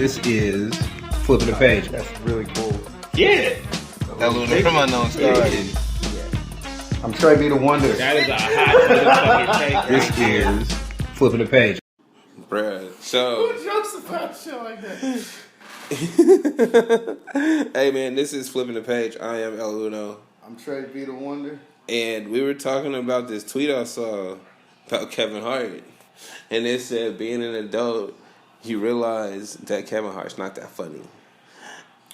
This is flipping the page. That's really cool. Yeah. Alot from Unknown Stars. I'm Trey B the Wonder. That is a hot motherfucking take. This is flipping the page. Bruh, so Who jokes about shit like that? hey man, this is Flipping the Page. I am El Uno. I'm Trey B the Wonder. And we were talking about this tweet I saw about Kevin Hart. And it said, being an adult, you realize that Kevin Hart's not that funny.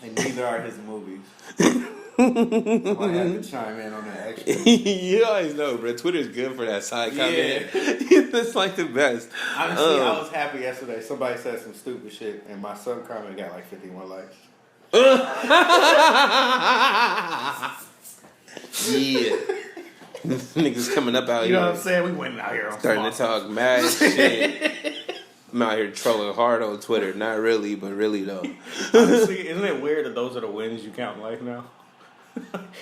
And neither are his movies. I might have to chime in on that extra. You always know, bro. Twitter's good for that side comment. It's like the best. Honestly, I was happy yesterday. Somebody said some stupid shit, and my sub comment got like 51 likes. Yeah. Niggas coming up out You here. know what I'm saying? We went out here on Starting to talk mad shit. I'm out here trolling hard on Twitter. Not really, but really though. Honestly, isn't it weird that those are the wins you count in life now?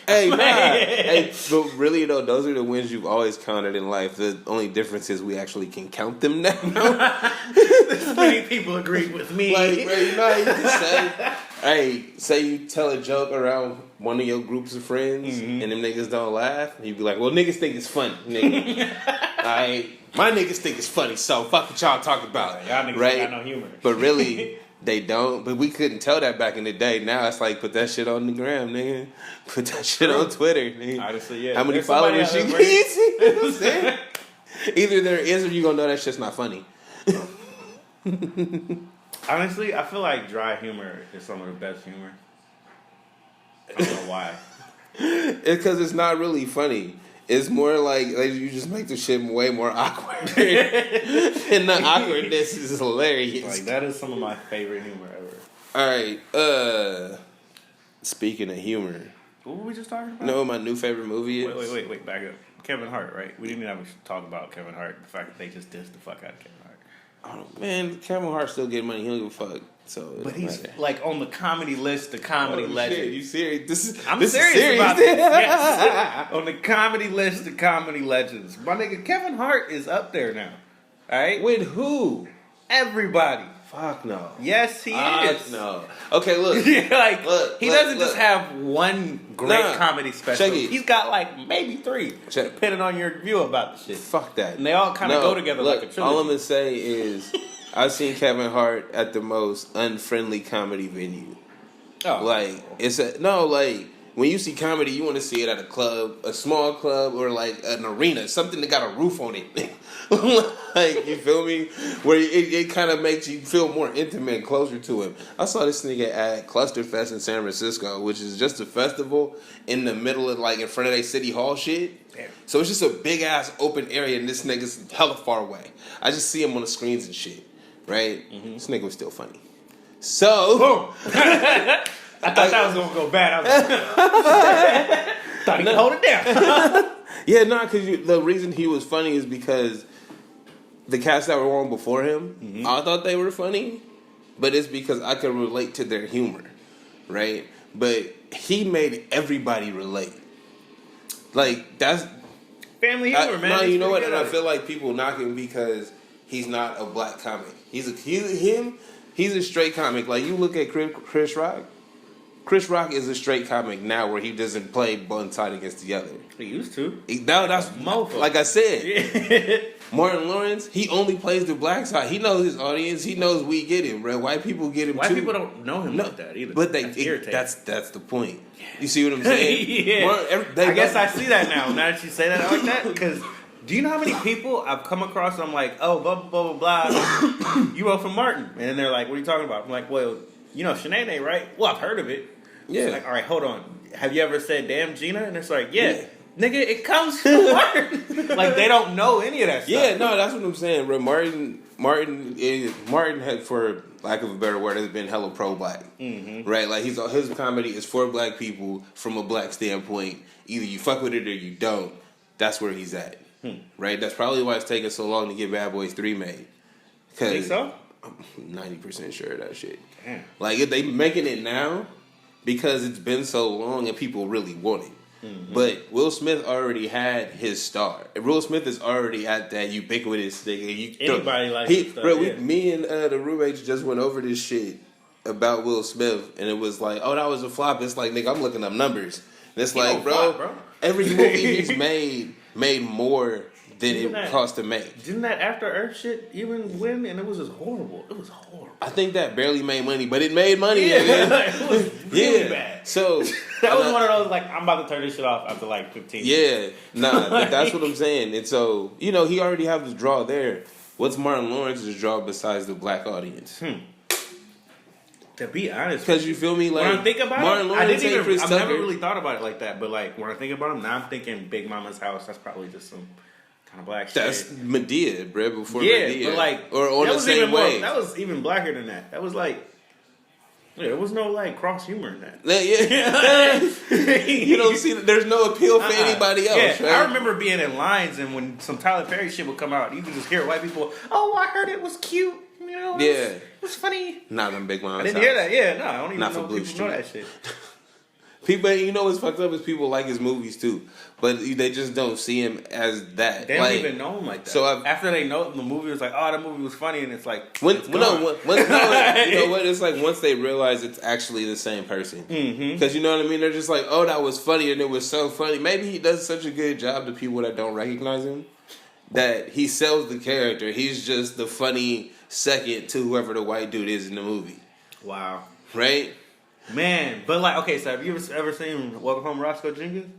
Hey, man. Hey, but really though, those are the wins you've always counted in life. The only difference is we actually can count them now. This many people agree with me. Like, bro, you know how you can say, hey, say you tell a joke around one of your groups of friends, and them niggas don't laugh, and you be like, well, niggas think it's funny, nigga. Alright, my niggas think it's funny, so fuck what y'all talking about. Y'all niggas right? got no humor. But really, they don't. But we couldn't tell that back in the day. Now it's like, put that shit on the gram, nigga. Put that shit on Twitter, nigga. Honestly, yeah. How many There's somebody followers out you there get? You know what I'm saying? Either there is or you gonna know that shit's not funny. Honestly, I feel like dry humor is some of the best humor. I don't know why. It's because it's not really funny. It's more like you just make the shit way more awkward. And the awkwardness is hilarious. Like, that is some of my favorite humor ever. Alright, speaking of humor. What were we just talking about? You know what my new favorite movie is? Wait, back up. Kevin Hart, right? We didn't even have to talk about Kevin Hart. The fact that they just dissed the fuck out of Kevin Hart. Oh, man, Kevin Hart still getting money. He don't give a fuck. So, But he's matter. like on the comedy list, the comedy legend. Shit, you serious? I'm this serious is serious about this. Yes. On the comedy list, the comedy legends. My nigga, Kevin Hart is up there now. Alright? With who? Everybody. Fuck no. Yes, he is. No. Okay, look. Like, Look, he look, doesn't look. just have one great Nah. comedy special. Check it. He's got like maybe 3, Check. depending on your view about the shit. Fuck that. And they all kind of go together look, like a trilogy. all I'm going to say is I've seen Kevin Hart at the most unfriendly comedy venue. Oh. Like, when you see comedy, you want to see it at a club, a small club, or like an arena, something that got a roof on it. Like, you feel me? Where it kind of makes you feel more intimate and closer to him. I saw this nigga at Clusterfest in San Francisco, which is just a festival in the middle of, like, in front of their city hall shit. Damn. So it's just a big ass open area, and this nigga's hella far away. I just see him on the screens and shit, right? This nigga was still funny. So, Boom. I thought that was gonna go bad. I was like, thought he could hold it down. yeah, because the reason he was funny is because the cats that were on before him, I thought they were funny, but it's because I could relate to their humor, right? But he made everybody relate. Like, that's Family humor, man. No, He's you know what? pretty And good I feel like people knock him because he's not a black comic. He's a straight comic. Like, you look at Chris Rock. Chris Rock is a straight comic now, where he doesn't play one side against the other. He used to. That's Mofo. like I said. Yeah. Martin Lawrence, he only plays the black side. He knows his audience. He knows we get him, bro. White people get him White too. people don't know him like that either. But That's that's the point. You see what I'm saying? Yeah. I guess I see that now. Now that you say that like that, because do you know how many people I've come across? I'm like, oh, blah blah blah blah. You wrote for Martin, and then they're like, what are you talking about? I'm like, well, you know, Shanae, right? Well, I've heard of it. Yeah. It's like, all right, hold on. Have you ever said "damn Gina"? And it's like, yeah. Nigga, it comes from Martin. Like, they don't know any of that stuff. Yeah, no, that's what I'm saying, bro. Martin had, for lack of a better word, has been hella pro-black, right? Like, his comedy is for black people from a black standpoint. Either you fuck with it or you don't. That's where he's at, right? That's probably why it's taking so long to get Bad Boys 3 made. Think so? I'm 90% sure of that shit. Damn. Like, if they making it now because it's been so long and people really want it. But Will Smith already had his star. Will Smith is already at that ubiquitous nigga. Anybody likes his stuff, bro, yeah. me and the roommates just went over this shit about Will Smith, and it was like, oh, that was a flop. It's like, nigga, I'm looking up numbers. And it's like, bro, every movie he's made more than it cost to make. Didn't that After Earth shit even win? And it was just horrible. It was horrible. I think that barely made money, but it made money. Yeah, it was really bad. So that was one of those like, I'm about to turn this shit off after like 15 years. Yeah, nah, but that's what I'm saying. And so, you know, he already have the draw there. What's Martin Lawrence's draw besides the black audience? To be honest, because you feel me, like when I think about Martin Lawrence I've never really thought about it like that. But like when I think about him now, I'm thinking Big Mama's House. That's probably just some kind of black shit. That's Medea, bro. Before Medea, but like, or on the same way. That was even blacker than that. That was like, there was no like cross humor in that. Yeah, you don't see that. There's no appeal for anybody else. Yeah, right? I remember being in lines, and when some Tyler Perry shit would come out, you could just hear white people. Oh, I heard it was cute. You know, it was funny. Not them Big Mama's I didn't House. hear that. Yeah, no, I don't even Not know for Blue people Street. know that shit. People, you know what's fucked up is people like his movies too, but they just don't see him as that. They don't even know him like that. So after they know the movie was like, oh, that movie was funny, and it's like, you know what? It's like once they realize it's actually the same person, because you know what I mean. They're just like, oh, that was funny, and it was so funny. Maybe he does such a good job to people that don't recognize him that he sells the character. He's just the funny second to whoever the white dude is in the movie. Wow, right? Man, but like, okay, so have you ever seen Welcome Home, Roscoe Jenkins?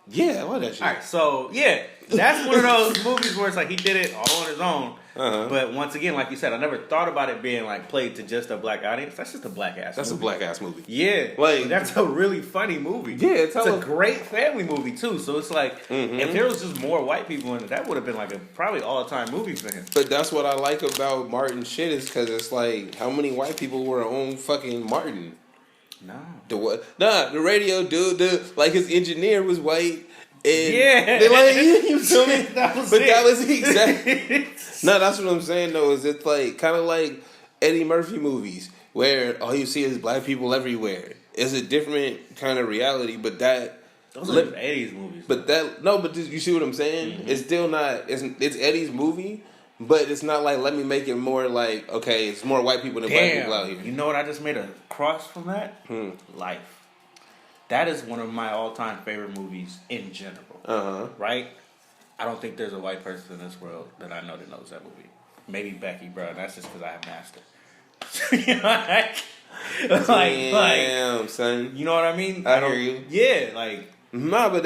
Yeah, what that shit? Alright, so yeah, that's one of those movies where it's like he did it all on his own. But once again, like you said, I never thought about it being like played to just a black audience. That's just a black ass. That's movie. a black ass movie. Yeah, like that's a really funny movie. Yeah, it's a great family movie too. So it's like if there was just more white people in it, that would have been like a probably all time movie for him. But that's what I like about Martin shit is because it's like how many white people were on fucking Martin? No. The radio dude, like his engineer was white. And yeah. Like, you feel me? That was exactly. No, that's what I'm saying though, is it's like kind of like Eddie Murphy movies where all you see is black people everywhere. It's a different kind of reality, but that those are 80s movies. But but you see what I'm saying? It's still not it's Eddie's movie. But it's not like, let me make it more like, okay, it's more white people than black people out here. You know what I just made a cross from that? Life. That is one of my all-time favorite movies in general. Right? I don't think there's a white person in this world that I know that knows that movie. Maybe Becky, bro. And that's just because I have Master. You know, Damn, son. You know what I mean? I hear you. Yeah, like... No, but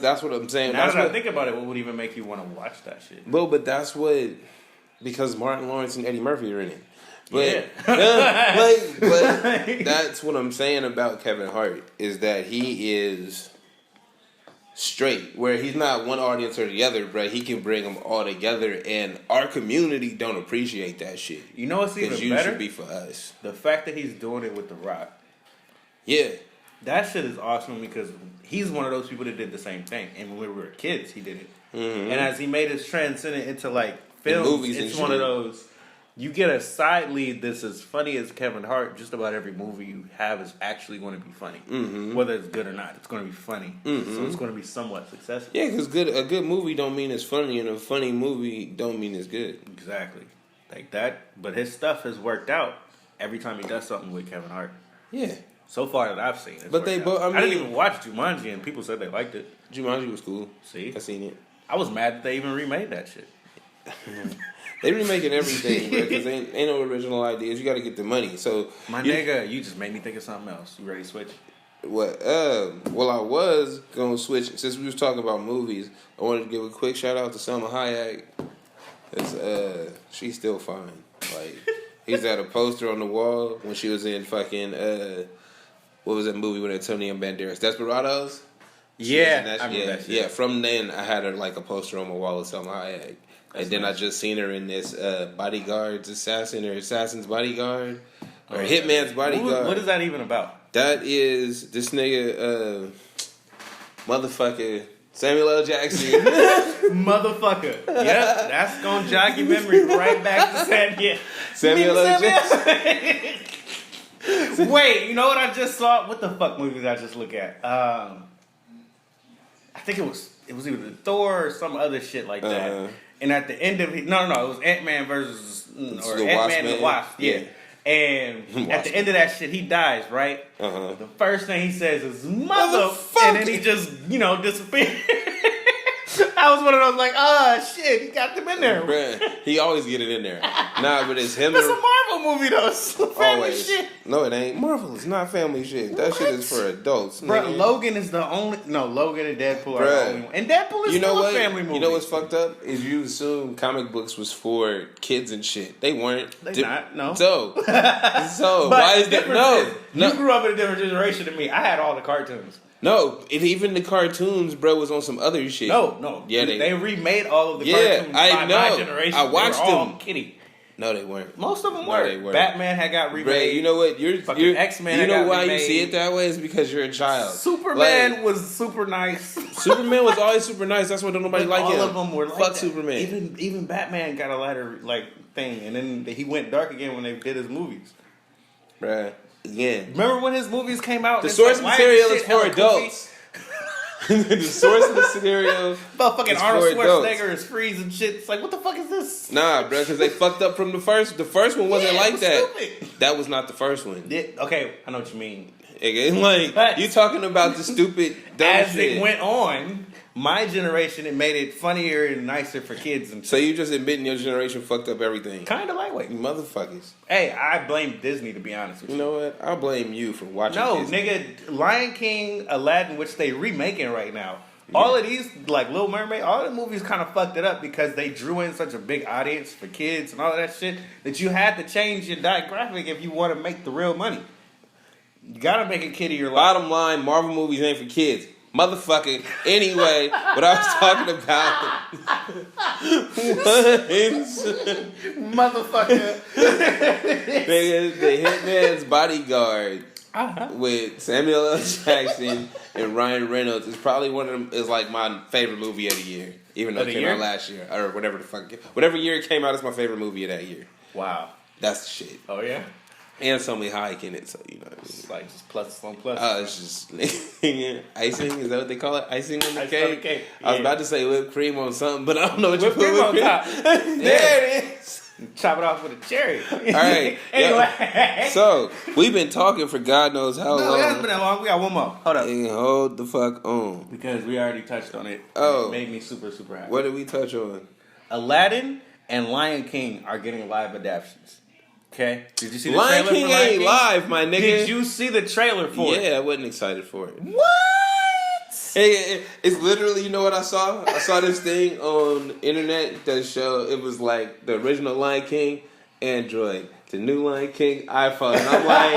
that's what I'm saying. Now that I think about it, what would even make you want to watch that shit? Well, but that's what, because Martin Lawrence and Eddie Murphy are in it. But, but that's what I'm saying about Kevin Hart, is that he is straight, where he's not one audience or the other, but he can bring them all together, and our community don't appreciate that shit. You know what's even you better? Should be for us. The fact that he's doing it with The Rock. Yeah. That shit is awesome because he's one of those people that did the same thing. And when we were kids, he did it. And as he made his transcendent into like films, movies it's one of those. You get a side lead that's as funny as Kevin Hart. Just about every movie you have is actually going to be funny, whether it's good or not. It's going to be funny, so it's going to be somewhat successful. Yeah, because a good movie don't mean it's funny, and a funny movie don't mean it's good. Exactly, like that. But his stuff has worked out every time he does something with Kevin Hart. Yeah. So far that I've seen. But they both. I didn't even watch Jumanji, and people said they liked it. Jumanji was cool. See, I seen it. I was mad that they even remade that shit. They remaking everything, bro, because ain't no original ideas. You got to get the money. So my nigga, you just made me think of something else. You ready to switch? What? Well, I was gonna switch since we was talking about movies. I wanted to give a quick shout out to Selma Hyack. Cause she's still fine. Like he's had a poster on the wall when she was in fucking what was that movie with Antonio Banderas? Desperados? Yeah, I remember that shit. Yeah, from then I had her like a poster on my wall of Selma Hayek. And then I just seen her in this Assassin's Bodyguard, or Hitman's Bodyguard. What is that even about? That is this nigga, motherfucker, Samuel L. Jackson. Motherfucker. Yep, that's gonna jog your memory right back to Samuel L. Jackson. Wait, you know what I just saw? What the fuck movie did I just look at? I think it was either Thor or some other shit like that. And at the end of it, no, it was Ant-Man versus or Ant-Man and the Wasp. Yeah. And at the end of that shit, he dies, right? The first thing he says is "motherfucker," and then he just, disappears. I was one of those like, oh shit, he got them in there. Bruh, he always get it in there. Nah, but it's him. That's a Marvel movie though. It's family shit. No, it ain't. Marvel is not family shit. That shit is for adults. Bro, nigga. Logan is the only. No, Logan and Deadpool are the only one. And Deadpool is still a family movie. You know what's fucked up? Is you assume comic books was for kids and shit. They weren't. They not. No. So why is that? No. You grew up in a different generation than me. I had all the cartoons. No, and even the cartoons, bro, was on some other shit. No. Yeah, they remade all of the cartoons I know. my generation. I watched they were all them. Kitty. No, they weren't. Most of them No, were. they weren't. Batman had got remade. Ray, you know what? You're X-Men. You know got why remade. you see it that way? Is because you're a child. Superman was super nice. Superman was always super nice. That's why nobody like him. All of them were like Fuck that. Superman. Even Batman got a lighter thing, and then he went dark again when they did his movies. Bruh. Again. Remember when his movies came out? The source material is for adults. The source of the scenario. Fucking Arnold for adults. Schwarzenegger is freezing shit. It's like, what the fuck is this? Nah, bro, because they fucked up from the first. The first one wasn't like was that. stupid. That was not the first one. Okay, I know what you mean. Like, you talking about the stupid dumb As shit. it went on, my generation, it made it funnier and nicer for kids. And So you just admitting your generation fucked up everything. kind of lightweight. You motherfuckers. Hey, I blame Disney, to be honest with you. You know what? I'll blame you for watching No, Disney. nigga, Lion King, Aladdin, which they remaking right now. All of these, like Little Mermaid, all the movies kind of fucked it up because they drew in such a big audience for kids and all of that shit that you had to change your demographic if you want to make the real money. You gotta make a kid of your life. Bottom line, Marvel movies ain't for kids. Motherfucker. Anyway, what I was talking about was Motherfucker. the Hitman's Bodyguard with Samuel L. Jackson and Ryan Reynolds is probably one of them. Is like my favorite movie of the year, even though it came out last year or whatever the fuck. Whatever year it came out, it's my favorite movie of that year. Wow. That's the shit. Oh yeah. And so many hyack in it, so you know. It's like just plus on plus. It's just icing. Is that what they call it? Icing on the Icing on cake. the cake. I was Yeah. about to say whipped cream on something, but I don't know what Whipped you put cream on top. There it is. Chop it off with a cherry. All right. Anyway. So we've been talking for God knows how No, long. it hasn't been that long. We got one more. Hold up. And hold the fuck on. Because we already touched on it. Oh. It made me super, super happy. What did we touch on? Aladdin and Lion King are getting live adaptations. Okay? Did you see the Lion trailer King for Lion ain't King? live, my nigga. Did you see the trailer for it? Yeah, I wasn't excited for it. What? Hey, it's literally, you know what I saw? I saw this thing on the internet that showed, it was like the original Lion King, Android. The new Lion King, iPhone. And I'm like,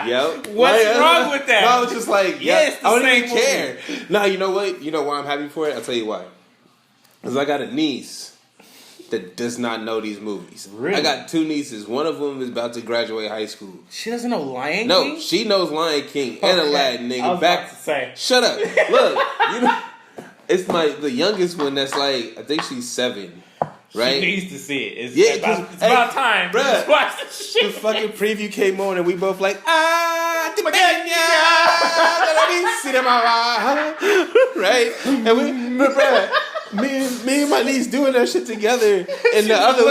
yep. What's wrong with that? No, I was just like, Yeah, it's the I don't same even care. No, you know what? You know why I'm happy for it? I'll tell you why. Because I got a niece that does not know these movies. Really? I got two nieces. One of them is about to graduate high school. She doesn't know Lion No, King? she knows Lion King and Aladdin, nigga. I was about to say. Shut up. Look, you know, it's the youngest one that's like, I think she's 7, right? She needs to see it. It's, Yeah, about, 'cause, it's hey, about time. bruh, Just watch this The shit. fucking preview came on and we both like, right? And me and my niece doing that shit together, and the other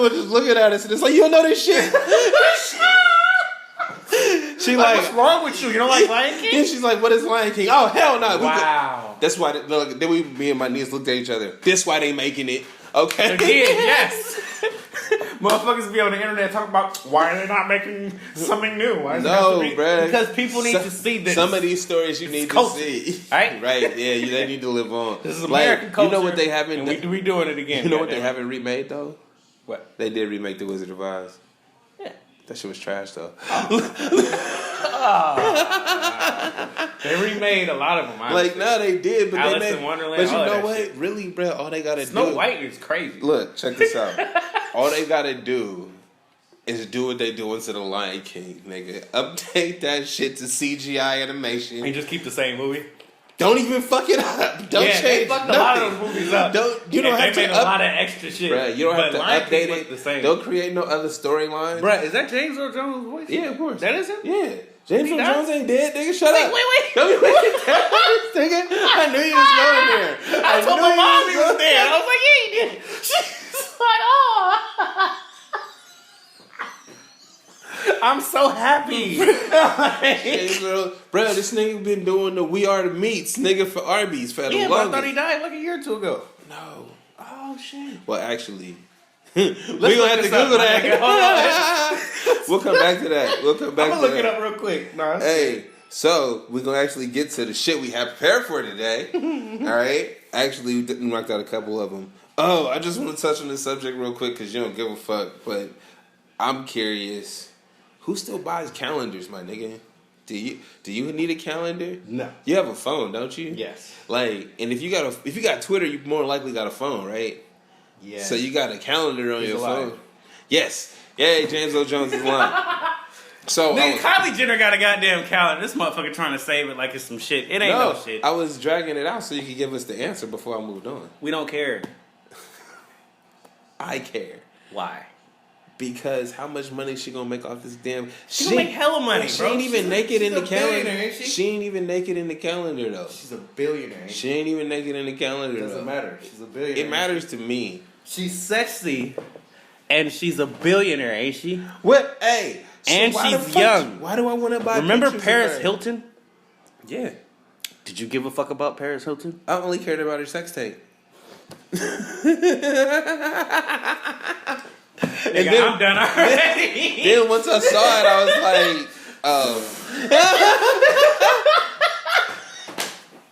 one just looking at us, and it's like, you don't know this shit. She like, What's wrong with you? You don't like Lion King? and she's like, what is Lion King? Oh, hell no. Wow. That's why, look, then me and my niece looked at each other. This why they making it, okay? Again, yes. Motherfuckers be on the internet talking about why are they not making something new? Why is it have No, to be- bruh. Because people need to see this. Some of these stories you need to culture, see. right? Right, yeah, they need to live on. This is American culture. You know what they haven't and we doing it again. You know what they goddamn. haven't remade, though? What? They did remake The Wizard of Oz. Yeah. That shit was trash, though. They remade a lot of them. Honestly. Like, no, they did, but Alice they made... in Wonderland, But you all know that what? shit. Really, bro, all they gotta do... Snow White is crazy. Look, check this out. All they gotta do is do what they do into The Lion King, nigga. Update that shit to CGI animation. And just keep the same movie. Don't even fuck it up. Don't Yeah, change they fucked nothing. a lot of those movies up. You don't And have they to made a lot of extra shit. Bruh, you don't have But to Lion King update looked it. the same. Don't create no other storylines. Bruh, is that James Earl Jones' voice? Yeah, of course. That is him? Yeah. James He Earl died? Jones ain't dead, nigga. Shut up. Wait. Don't you make it that nigga. I knew you was going there. I told my mom he was there. I was like, yeah, he did. She's like, oh. I'm so happy. Hey, bro, this nigga been doing the We Are the Meats, nigga, for Arby's for the Yeah, but I thought longest. he died like a year or two ago. No. Oh shit. Well, actually, we're gonna have to Google that. We'll come back to that. We'll come back I'm to gonna look that. it up real quick. No, Hey, so we're gonna actually get to the shit we have prepared for today. All right. Actually, we knocked out a couple of them. Oh, I just want to touch on this subject real quick because you don't give a fuck. But I'm curious, who still buys calendars, my nigga? Do you need a calendar? No. You have a phone, don't you? Yes. Like, and if you got Twitter, you more likely got a phone, right? Yeah. So you got a calendar on He's your alive. phone. Yes. Yay, James Earl Jones is alive. So Nigga, Kylie Jenner got a goddamn calendar. This motherfucker trying to save it like it's some shit. It ain't no shit. I was dragging it out so you could give us the answer before I moved on. We don't care. I care. Why? Because how much money she gonna make off this damn? She gonna make hella money, She bro. ain't even naked in the calendar. billionaire, ain't she? She ain't even naked in the calendar though. She's a billionaire. She ain't even naked in the calendar Doesn't though. matter. She's a billionaire. It matters to me. She's sexy, and she's a billionaire, ain't she? What? Hey. And why the she's fuck- young. Why do I want to buy? Remember pictures of Paris her? Hilton? Yeah. Did you give a fuck about Paris Hilton? I only cared about her sex tape. And Nigga, then, I'm done already. then once I saw it, I was like, oh.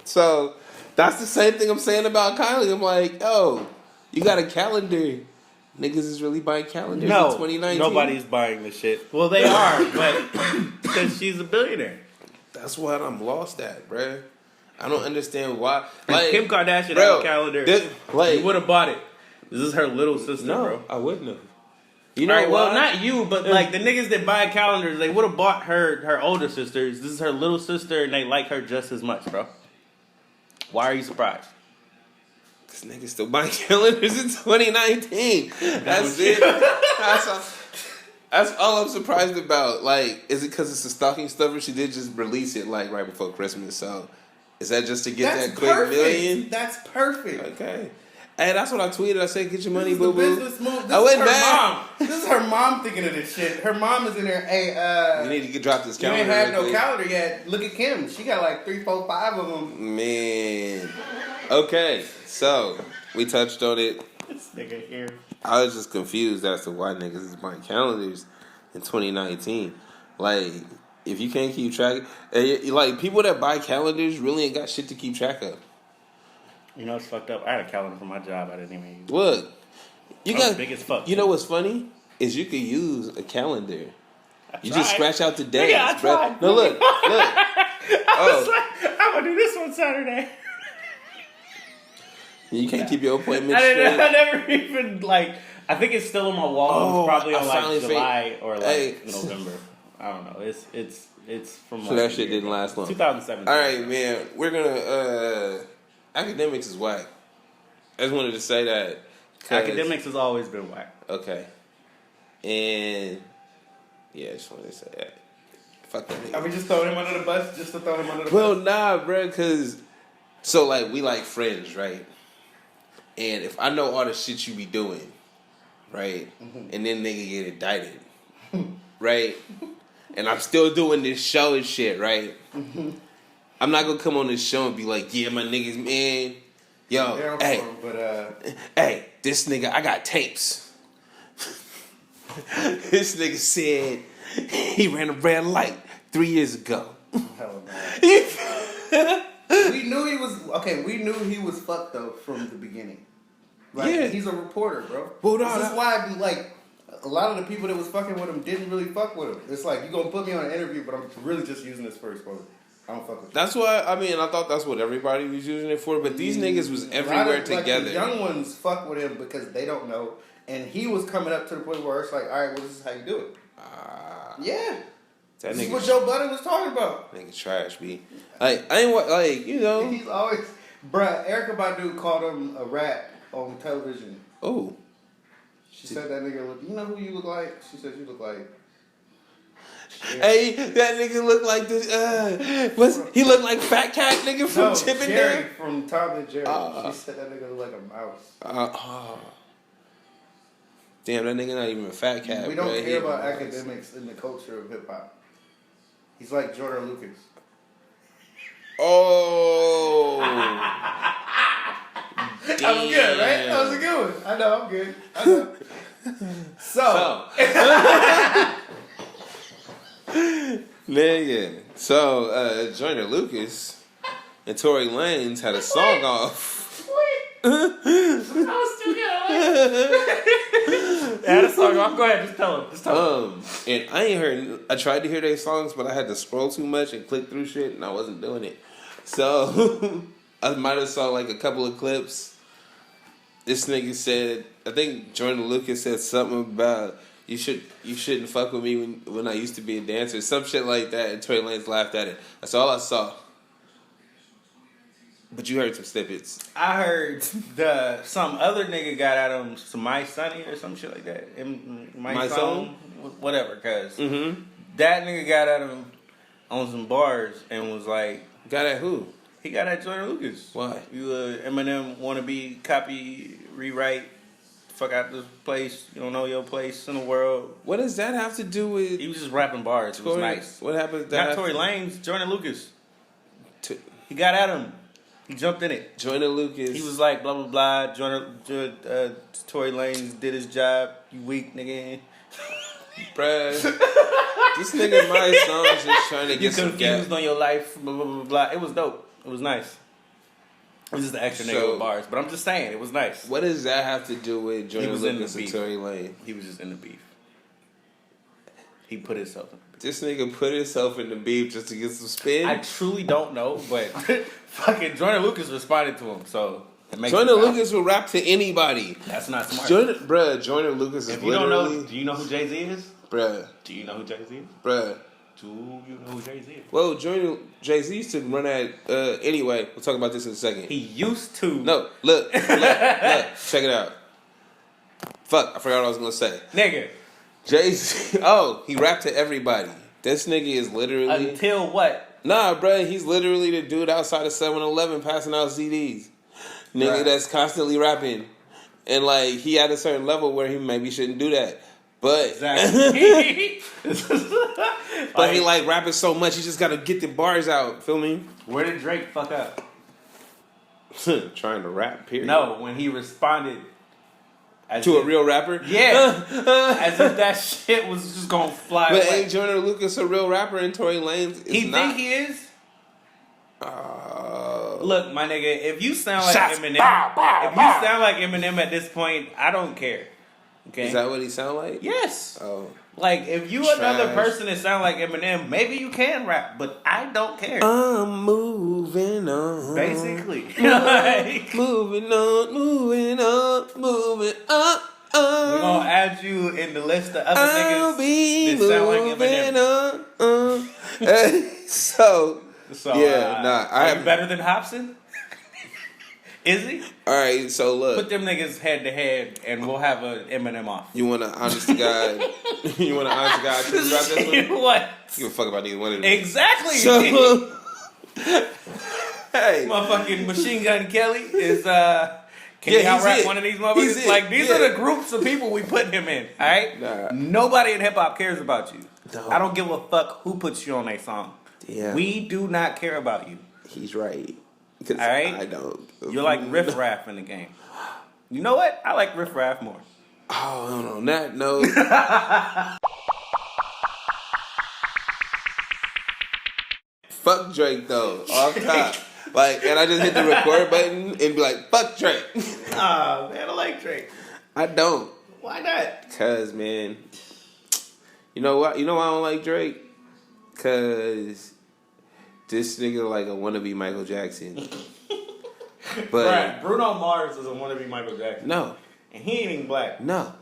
So that's the same thing I'm saying about Kylie. I'm like, oh, you got a calendar. Niggas is really buying calendars in No, 2019. nobody's buying this shit. Well, they are, but because she's a billionaire. That's what I'm lost at, bruh. I don't understand why. If Like, Kim Kardashian bro, had a calendar, like, you would have bought it. This is her little sister, no, bro. I wouldn't have. You know, well, not you, but like the niggas that buy calendars, they would have bought her older sisters. This is her little sister, and they like her just as much, bro. Why are you surprised? This nigga still buying calendars in 2019. That's it. That's all I'm surprised about. Like, is it because it's a stocking stuffer? She did just release it like right before Christmas. So, is that just to get That's that quick perfect. million? That's perfect. Okay. Hey, that's what I tweeted. I said, "Get your money, This is boo the boo." business move. This I is went her back. mom. This is her mom thinking of this shit. Her mom is in there. Hey, You need to drop this you calendar. ain't had real no quick. calendar yet. Look at Kim. She got like 3, 4, 5 of them. Man. Okay, so we touched on it. This nigga here. I was just confused as to why niggas is buying calendars in 2019. Like, if you can't keep track, like people that buy calendars really ain't got shit to keep track of. You know, it's fucked up. I had a calendar for my job. I didn't even use it. Look, you I was got big as fuck. You know what's funny is you could use a calendar. You just tried. scratch out the days. Nigga, I bro. tried. No, look. I was like, I'm gonna do this on Saturday. You can't keep your appointment I straight. never even like. I think it's still on my wall. Oh, It's probably I on finally like July or like Hey. November. I don't know. It's from So like that a shit year didn't ago. last long. 2017. All right, man. We're gonna. Academics is whack. I just wanted to say that. 'cause- Academics has always been whack. Okay. And yeah, I just wanted to say that. Fuck that Are nigga. we just throwing him under the bus just to throw him under the Well, bus? nah, bro, cause so like we like friends, right? And if I know all the shit you be doing, right, and then nigga get indicted, right, and I'm still doing this show and shit, right? I'm not gonna come on this show and be like, yeah, my niggas, man, yo, Down hey, for him, but hey, this nigga, I got tapes. This nigga said he ran a red light 3 years ago. hell no. We knew he was okay. We knew he was fucked though from the beginning. Like, Yeah. he's a reporter, bro. Well, no, this is why, like, a lot of the people that was fucking with him didn't really fuck with him. It's like, you gonna put me on an interview, but I'm really just using this for exposure. I don't fuck with you. That's why, I mean, I thought that's what everybody was using it for, but these niggas was A lot everywhere of, like, together. the young ones fuck with him because they don't know, and he was coming up to the point where it's like, all right, well, this is how you do it. Yeah, That this is nigga, what Joe Budden was talking about. nigga trash, B. Like, I ain't what, like, you know. He's always, bruh. Erica Badu called him a rat on television. Oh. She said that nigga look. You know who you look like? She said you look like. Hey, that nigga look like this, he look like Fat Cat nigga from Chip and Jerry Dale? from Tom and Jerry. She said that nigga look like a mouse. Damn, that nigga not even a fat cat. We don't bro. care about academics in the culture of hip hop. He's like Jordan Lucas. Oh. That was good, right? That was a good one. I know, I'm good. I know. So. Nigga. So, Jordan Lucas and Tory Lanez had a song off. Had a song off. Go ahead, just tell him. And I ain't heard. I tried to hear their songs, but I had to scroll too much and click through shit, and I wasn't doing it. So I might have saw like a couple of clips. This nigga said, I think Jordan Lucas said something about you shouldn't fuck with me when I used to be a dancer, some shit like that, and Tory Lanez laughed at it. That's all I saw. But you heard some snippets. I heard some other nigga got at him, some My Sonny or some shit like that. My Song? Whatever, cuz. Mm-hmm. That nigga got at him on some bars and was like... Got at who? He got at Jordan Lucas. Why? You Eminem wannabe copy, rewrite, fuck out this place, you don't know your place in the world. What does that have to do with... He was just rapping bars. It was nice. What happened? Not Tory Lanez, Jordan Lucas. He got at him. He jumped in it. Jordan Lucas. He was like, blah, blah, blah. Tory Lanez did his job. You weak, nigga. Bruh. This nigga My Song's just trying to get some gap. You confused on your life, blah, blah, blah, blah. It was dope. It was nice. It was just an extra nigga with bars. But I'm just saying, it was nice. What does that have to do with Jordan Lucas and Tory Lanez? He was just in the beef. He put himself in the beef. This nigga put himself in the beef just to get some spin? I truly don't know, but fucking Jordan Lucas responded to him, so it makes Jordan Lucas will rap to anybody. That's not smart. Jordan Lucas is if you don't know, do you know who Jay-Z is? Bruh. Do you know who Jay-Z is? Bruh. Do you know who Jay-Z is? Well, Jay-Z used to run at... anyway, we'll talk about this in a second. He used to. No, look. Check it out. Fuck, I forgot what I was going to say. Nigga. Jay-Z... he rapped to everybody. This nigga is literally... Until what? Nah, bruh, he's literally the dude outside of 7-Eleven passing out CDs. Nigga that's constantly rapping. And, like, he at a certain level where he maybe shouldn't do that. But... Exactly. But he, like, rapping so much, he just gotta get the bars out. Feel me? Where did Drake fuck up? Trying to rap, period. No, when he responded... To a real rapper? Yeah. As if that shit was just gonna fly But away. ain't Jordan Lucas a real rapper and Tory Lanez is He not? think he is? Look, my nigga, if you sound like Eminem, if you sound like Eminem at this point, I don't care. Okay? Is that what he sound like? Yes. Oh. Like, if you another person that sound like Eminem, maybe you can rap, but I don't care. I'm moving on. Basically. Like, moving on, moving on, moving on. We're gonna add you in the list of other I'll niggas be that sound like Eminem. So yeah, are you better than Hobson? Is he? Alright, so look. Put them niggas head to head and we'll have an Eminem off. You want an honest to God? You want an honest to God truth about this one? What? You give a fuck about either one of them. Exactly. So, hey. Motherfucking Machine Gun Kelly is can he out-rap one of these motherfuckers? Like, these are the groups of people we put him in, alright? Nah. Nobody in hip-hop cares about you. No. I don't give a fuck who puts you on a song. Yeah. We do not care about you. He's right. All right? I don't. You're like Riff Raff in the game. You know what? I like Riff Raff more. Oh, on that note. Fuck Drake, though. Off top. Like, and I just hit the record button and be like, fuck Drake. Ah, man, I like Drake. I don't. Why not? Cause, man, you know what? You know why I don't like Drake? Cause this nigga like a wannabe Michael Jackson. But right, Bruno Mars is a wannabe Michael Jackson. No. And he ain't even black. No.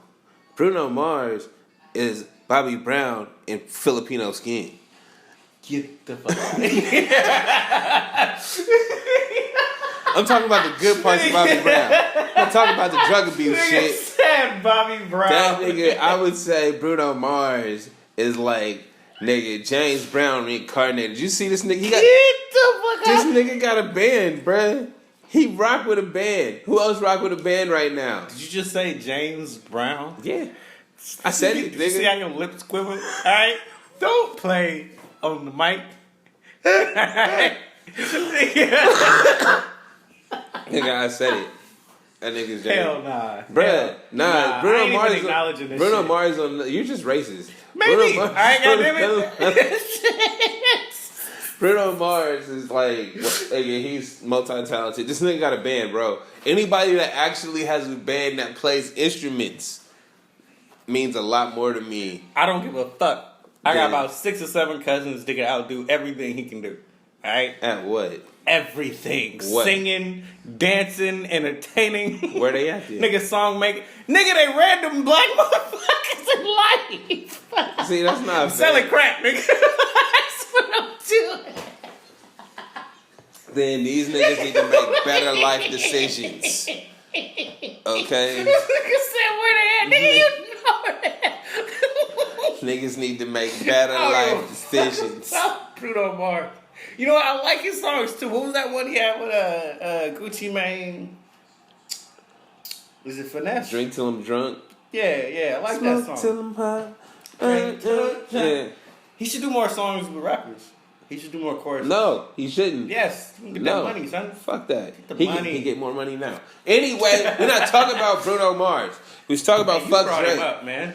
Bruno Mars is Bobby Brown in Filipino skin. Get the fuck out of here. I'm talking about the good parts of Bobby Brown. I'm talking about the drug abuse shit. Said Bobby Brown. That nigga, I would say Bruno Mars is like nigga James Brown reincarnated. You see this nigga? He got Get the fuck out. This nigga got a band, bruh. He rock with a band. Who else rock with a band right now? Did you just say James Brown? Yeah. I said it, Did you see nigga. how your lips quiver? Alright? Don't play on the mic. Alright? Nigga, I said it. That nigga's James. Hell nah. Bruh, nah. I Bruno ain't Mars. even acknowledging this Bruno shit. Mars on. You're just racist. Maybe. Bruno Mars, Alright, goddammit. Bruno Mars is like, he's multi-talented. This nigga got a band, bro. Anybody that actually has a band that plays instruments means a lot more to me. I don't give a fuck. I got Yeah. about 6 or 7 cousins that can outdo everything he can do. Alright? At what? Everything. What? Singing, dancing, entertaining. Where they at then? Nigga song making. Nigga, they random black motherfuckers in life. See, that's not Selling fair. crack, nigga. That's what I'm doing. Then these niggas need to make better life decisions. Okay? Nigga said where they at. Nigga, you know that. Niggas need to make better life decisions. Bruno Mars. You know what? I like his songs too. What was that one he had with Gucci Mane? Was it Finesse? Drink till I'm drunk. Yeah, I like that Smoke song. till I'm high. Drink till I'm drunk. Yeah. He should do more songs with rappers. He should do more choruses. No, he shouldn't. Yes, he can get No. that money, son. Fuck that. the He money. can get more money now. Anyway, we're not talking about Bruno Mars. We was talking about Hey, you fuck brought Drake. him up, man.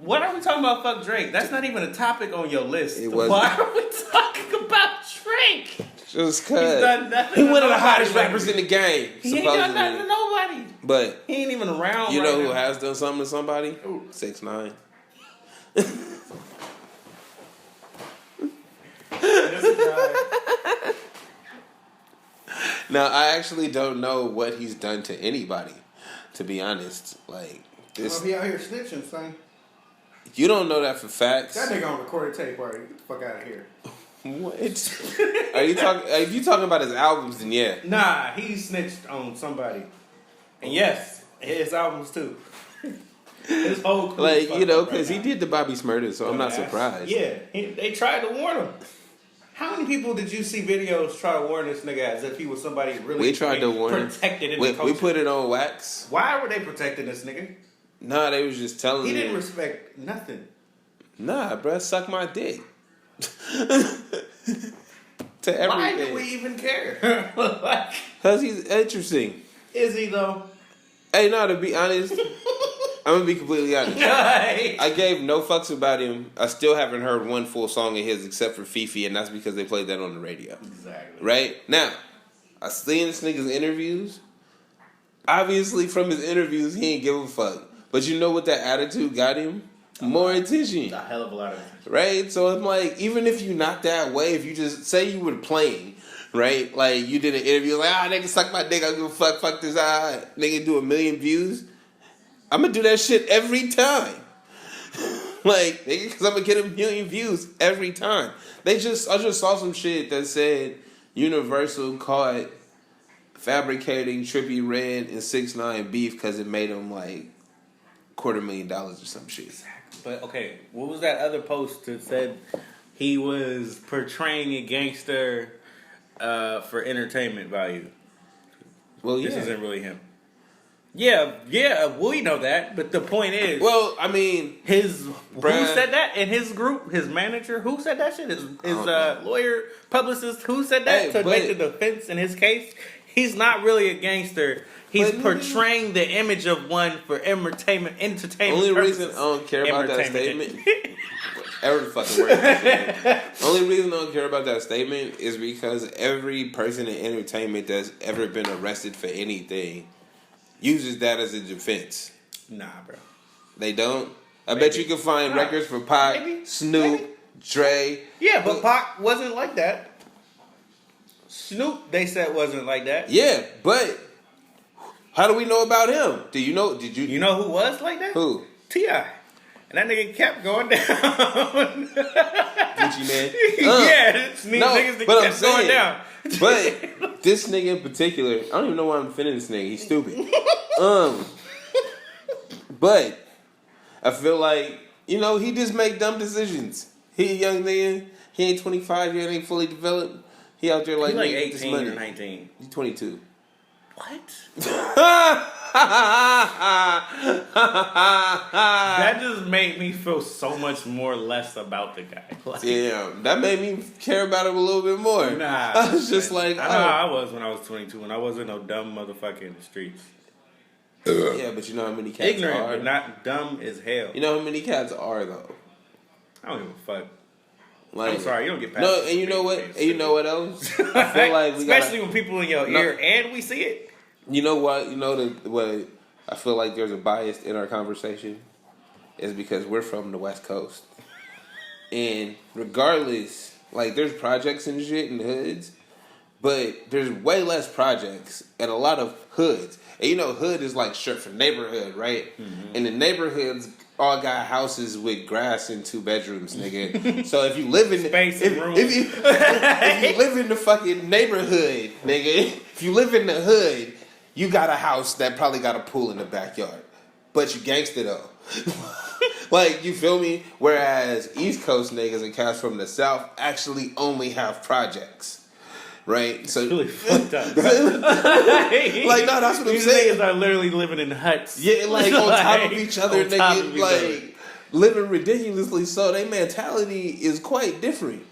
What are we talking about? Fuck Drake. That's not even a topic on your list. It wasn't. Why are we talking about Drake? Just He's cause done nothing. he to one of the nobody hottest lately. rappers in the game. He ain't done nothing to Supposedly. nobody. But He ain't even around. you right know who now. has done something to somebody? Who? 6ix9ine. This guy. Now I actually don't know what he's done to anybody. To be honest, like this, Well, he out here snitching, son. you don't know that for facts. That nigga on recorded tape, already. Get the fuck out of here. What? Are you talking? If you talking about his albums, then yeah. Nah, he snitched on somebody. And yes, his albums too. His whole crew Like fucked you know, up because right he now. did the Bobby Smurder, so I'm not Dumbass. surprised. Yeah, they tried to warn him. How many people did you see videos try to warn this nigga as if he was somebody really We tried to warn him. protected in We the culture? put it on wax. Why were they protecting this nigga? Nah, they was just telling He him. didn't respect nothing. Nah, bruh, suck my dick. To everything. Why do we even care? Like, Cause he's interesting. is he though? Hey, no, to be honest, I'm gonna be completely honest. Like, I gave no fucks about him. I still haven't heard one full song of his except for Fifi, and that's because they played that on the radio. exactly. Right? Now, I seen this nigga's interviews. Obviously, from his interviews, he ain't give a fuck. But you know what that attitude got him? More attention. A hell of a lot of. Right? So I'm like, even if you're not that way, if you just say you were playing, right? Like you did an interview, like, nigga, suck my dick, I don't give a fuck this, nigga, do 1 million views. I'm gonna do that shit every time. Like, nigga, because I'm gonna get 1 million views every time. I just saw some shit that said Universal caught fabricating Trippie Redd and 6ix9ine beef because it made them like $250,000 or some shit. But okay, what was that other post that said he was portraying a gangster for entertainment value? Well, yeah. This isn't really him. Yeah, we know that. But the point is, Well, I mean, who Bruh. said that in his group? His manager? Who said that shit? His lawyer, publicist? Who said that Hey, to but- make the defense in his case? He's not really a gangster. He's But- portraying the image of one for entertainment. only reason I don't care about that Entertainment. statement, whatever the fucking word. Only reason I don't care about that statement is because every person in entertainment that's ever been arrested for anything uses that as a defense. Nah, bro. They don't. I bet you can find Nah. records for Pac, Maybe. Snoop, Maybe. Dre. Yeah, but Pac wasn't like that. Snoop, they said, wasn't like that. Yeah, but how do we know about him? Do you know? Did you? You know who was like that? Who? T.I. And that nigga kept going down. Gucci Man. Yeah, it's me No, niggas that but I'm kept going saying- down. But this nigga in particular, I don't even know why I'm defending this nigga. He's stupid. But I feel like, you know, he just make dumb decisions. He a young nigga. He ain't 25 yet. Ain't fully developed. He out there like He's like making this 18 money. or 19. He's 22. That just made me feel so much more less about the guy. Like, Damn, that made me care about him a little bit more. Nah, I was just like, I know how I was when I was 22, when I wasn't no dumb motherfucker in the streets. Yeah, but you know how many cats Ignorant, are? but not dumb as hell. You know how many cats are though? I don't give a fuck. Like, I'm sorry, you don't get past. No, and you know what? And you know what else? I feel like we especially when people in your ear and we see it. You know what? You know what? I feel like there's a bias in our conversation is because we're from the West Coast, and regardless, like there's projects and shit in the hoods, but there's way less projects and a lot of hoods. And you know, hood is like short for neighborhood, right? Mm-hmm. And the neighborhoods all got houses with grass and 2 bedrooms, nigga. So if you live in space and room, if you live in the fucking neighborhood, nigga, if you live in the hood, you got a house that probably got a pool in the backyard, but you gangster though. Like, you feel me? Whereas East Coast niggas and cats from the South actually only have projects. Right, so really fucked up. like, no, that's what I'm These saying. niggas are literally living in huts. Yeah, like on top of each other, nigga, like living ridiculously. So their mentality is quite different.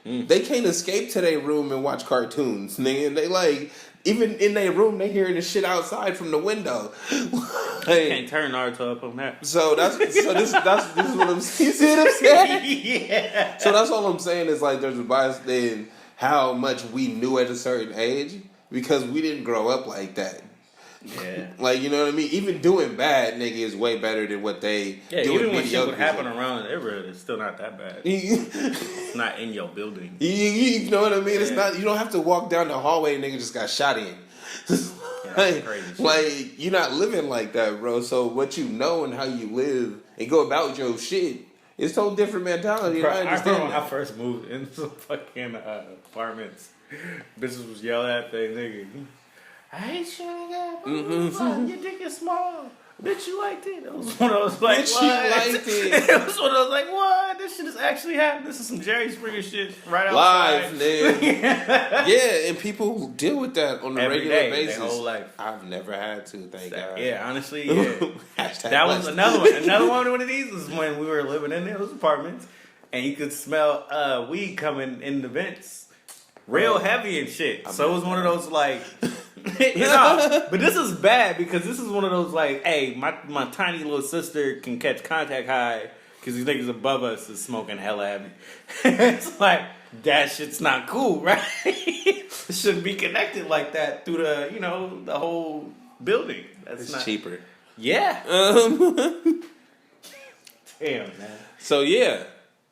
They can't escape to their room and watch cartoons, nigga. And they like even in their room, they hearing the shit outside from the window. Like, can't turn Naruto up on that. So this is what I'm. You see what I'm saying? Yeah. So that's all I'm saying is like there's a bias in how much we knew at a certain age because we didn't grow up like that. Yeah. Like, you know what I mean? Even doing bad, nigga, is way better than what they do. Even when shit would happen around the neighborhood, it's still not that bad. It's not in your building. You know what I mean? It's not. You don't have to walk down the hallway and nigga just got shot in. That's crazy shit. Like, you're not living like that, bro. So what you know and how you live and go about your shit, it's a different mentality. Bro, I I understand remember when that. I first moved into some fucking apartments. Bitches was yelling at that nigga. I hate you, nigga. Your dick is small. Bitch, you liked it. It was one of those like, Bitch, what? you liked it. It was one of those like, what? This shit is actually happening. This is some Jerry Springer shit right outside. Live, nigga. Yeah, and people deal with that on a Every regular day, basis. their whole life. I've never had to, thank God. Yeah, honestly, yeah. Hashtag That was blessed. another one. Another one of these was when we were living in those apartments, and you could smell weed coming in the vents, real heavy and shit. So it was one of those like, but this is bad because this is one of those like, hey, my tiny little sister can catch contact high because these niggas above us is smoking hella heavy. It's like that shit's not cool, right? It shouldn't be connected like that through the the whole building. That's It's not cheaper. Yeah. Damn, man. So yeah.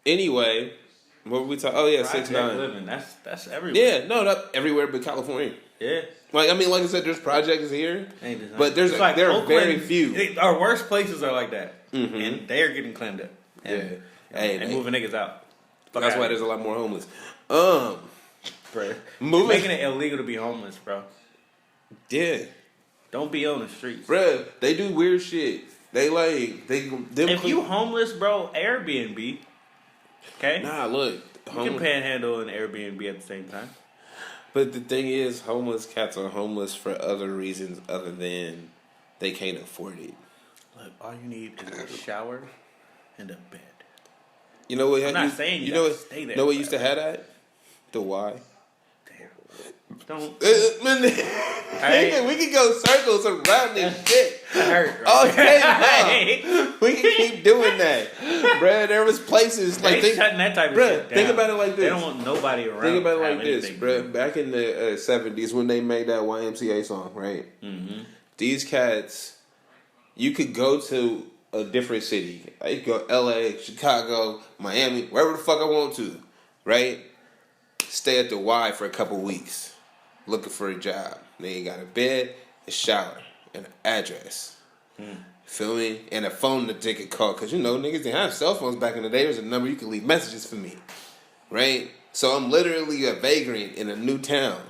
Anyway, what were we talking? Oh yeah, Project 6ix9ine. living. That's everywhere. Yeah, no, not everywhere but California. Yeah. Like I mean, like I said, there's projects here, Ain't the same. but there's It's there are Oakland, very few. Our worst places are like that, Mhm. and they are getting cleaned up. And, Hey, and moving niggas out. Fuck That's out why of there's here. a lot more homeless. Bro. Moving. Making it illegal to be homeless, bro. Yeah, Don't be on the streets. bruh, they do weird shit. They like them. If you homeless, bro, Airbnb. Okay. Nah, look, You can panhandle and Airbnb at the same time. But the thing is, homeless cats are homeless for other reasons other than they can't afford it. Look, all you need is a shower and a bed. You know what? I'm not saying you know gotta what? stay there Know what used to forever. have that? The Y. Don't. Nigga, we can go circles around this shit. Hurt, right? Okay, no. We can keep doing that, bruh. There was places like They shutting that type of bruh, shit down. think about it like They this. don't want nobody around. Think about it to have like this, anything. bruh. Back in the 70s when they made that YMCA song, right? Mm-hmm. These cats, you could go to a different city. I could go LA, Chicago, Miami, wherever the fuck I want to, right? Stay at the Y for a couple weeks, looking for a job. They ain't got a bed, a shower, and an address. Feel me? And a phone that they could call. Because, niggas didn't have cell phones back in the day. There's a number you could leave messages for me. Right? So I'm literally a vagrant in a new town.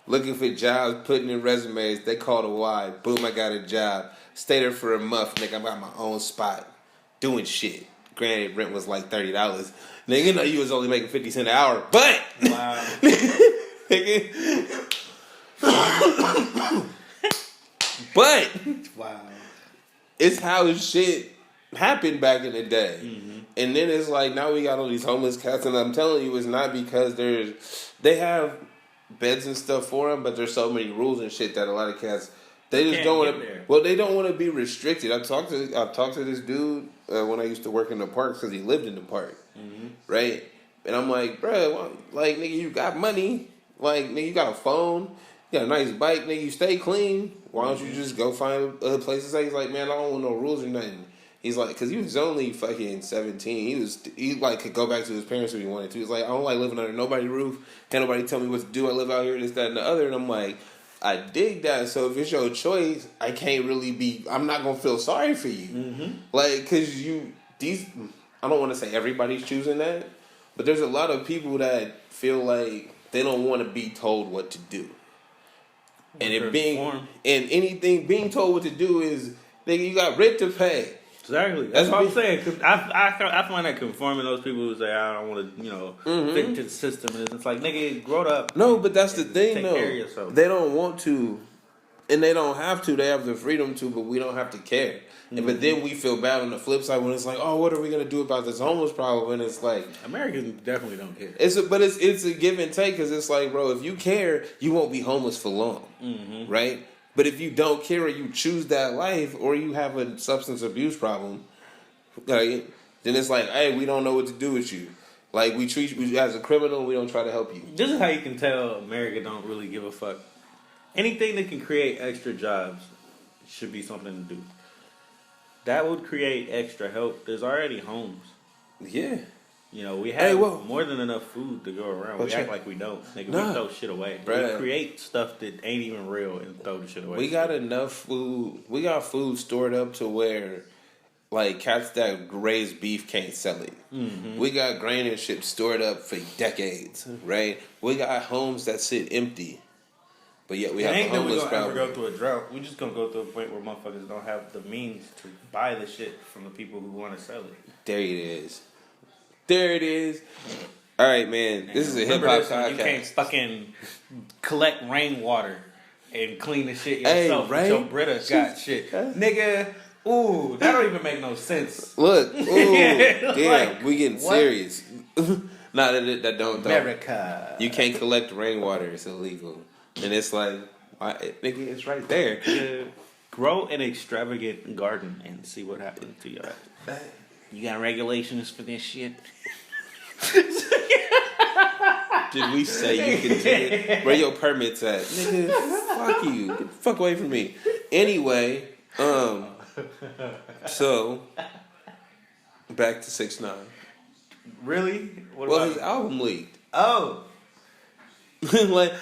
Looking for jobs, putting in resumes. They call the Y. Boom, I got a job. Stay there for a month. Nigga, I got my own spot. Doing shit. Granted, rent was like $30. Nigga, you was only making 50 cents an hour. But, Wow. nigga, But Wow. it's how shit happened back in the day. And then it's like now we got all these homeless cats, and I'm telling you, it's not because they have beds and stuff for them, but there's so many rules and shit that a lot of cats they just don't want to. Well, they don't want to be restricted. I've talked to this dude when I used to work in the park because he lived in the park, right? And I'm like, bro, like nigga, you got money, like nigga, you got a phone, you got a nice bike, nigga, you stay clean. Why don't you just go find a place to stay? He's like, man, I don't want no rules or nothing. He's like, because he was only fucking 17. He like could go back to his parents if he wanted to. He's like, I don't like living under nobody's roof. Can't nobody tell me what to do. I live out here, this, that, and the other. And I'm like, I dig that. So if it's your choice, I can't really be. I'm not gonna feel sorry for you, like because I don't want to say everybody's choosing that, but there's a lot of people that feel like they don't want to be told what to do, and being told what to do is nigga, you got rent to pay. Exactly. That's what I'm saying. Cause I find that conforming those people who say I don't want to, fit into the system. And it's like, nigga, grow up. No, but that's the thing, take though. care of yourself. They don't want to, and they don't have to. They have the freedom to, but we don't have to care. But then we feel bad on the flip side when it's like, oh, what are we gonna do about this homeless problem? And it's like Americans definitely don't care. It's a give and take because it's like, bro, if you care, you won't be homeless for long, right? But if you don't care or you choose that life or you have a substance abuse problem, like, then it's like, hey, we don't know what to do with you. Like, we treat you as a criminal, we don't try to help you. This is how you can tell America don't really give a fuck. Anything that can create extra jobs should be something to do. That would create extra help. There's already homes. Yeah. We have more than enough food to go around. We act like we don't. Nigga, we throw shit away. Bruh. We create stuff that ain't even real and throw the shit away. We got enough food. We got food stored up to where, like, cats that raise beef can't sell it. We got grain and shit stored up for decades, right? We got homes that sit empty. But yet we have a homeless problem. Ain't that we gonna ever go through a drought. We just gonna go through a point where motherfuckers don't have the means to buy the shit from the people who want to sell it. There it is. All right, man. This is a hip hop podcast. You can't fucking collect rainwater and clean the shit yourself. Hey, right? Your Brita got shit, nigga. Ooh, that don't even make no sense. Look, ooh, damn, like, we getting serious. Nah, that don't. America. You can't collect rainwater; it's illegal. And it's like, nigga, it's right there. Yeah. Grow an extravagant garden and see what happens to your life. You got regulations for this shit? Did we say you can do it? Where your permits at? Nigga, fuck you. Get the fuck away from me. Anyway, so, back to 6ix9ine. Really? Well, his album leaked. Oh. like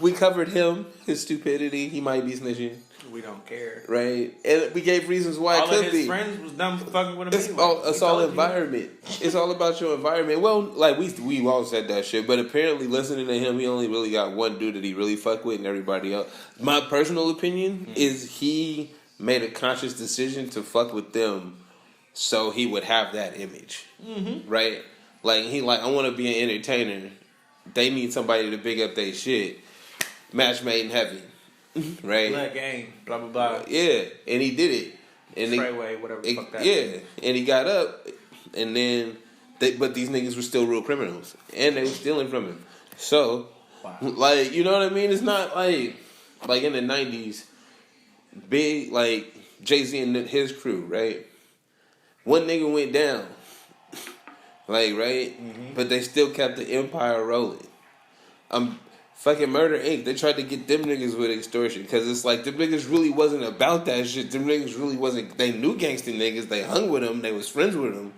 we covered him, his stupidity. He might be snitching. We don't care, right? And we gave reasons why all it could of his be. friends was dumb for fucking with him. It's all environment. It's all about your environment. Well, like we all said that shit, but apparently listening to him, he only really got one dude that he really fuck with, and everybody else. My personal opinion is he made a conscious decision to fuck with them, so he would have that image, right? Like I want to be an entertainer. They need somebody to big up their shit. Match made in heaven. Right? Black gang, blah, blah, blah. Yeah, and he did it. And Sprayway, whatever the fuck that is. And he got up, and then, but these niggas were still real criminals. And they were stealing from him. So, like, you know what I mean? It's not like in the 90s, big, like, Jay-Z and his crew, right? One nigga went down. Like, right? But they still kept the empire rolling. Fucking Murder Inc. They tried to get them niggas with extortion because it's like them niggas really wasn't about that shit. Them niggas really wasn't. They knew gangster niggas. They hung with them. They was friends with them,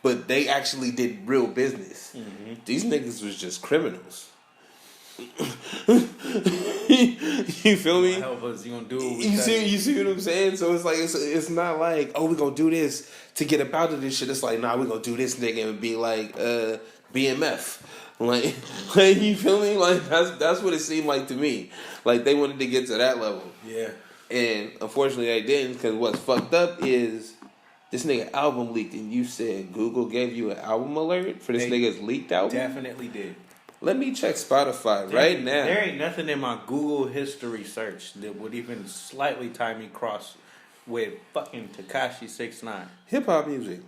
but they actually did real business. These niggas was just criminals. You feel me? Help us. You gonna do what we you see what I'm saying? So it's like it's not like, oh, we gonna do this to get up out of this shit. It's like, nah, we gonna do this nigga and be like BMF. Like you feel me? Like that's what it seemed like to me. Like they wanted to get to that level. Yeah. And unfortunately they didn't, because what's fucked up is this nigga album leaked, and you said Google gave you an album alert for this nigga's leaked album? Definitely did. Let me check Spotify right now. There ain't nothing in my Google history search that would even slightly tie me cross with fucking Tekashi 6ix9ine. Hip hop music.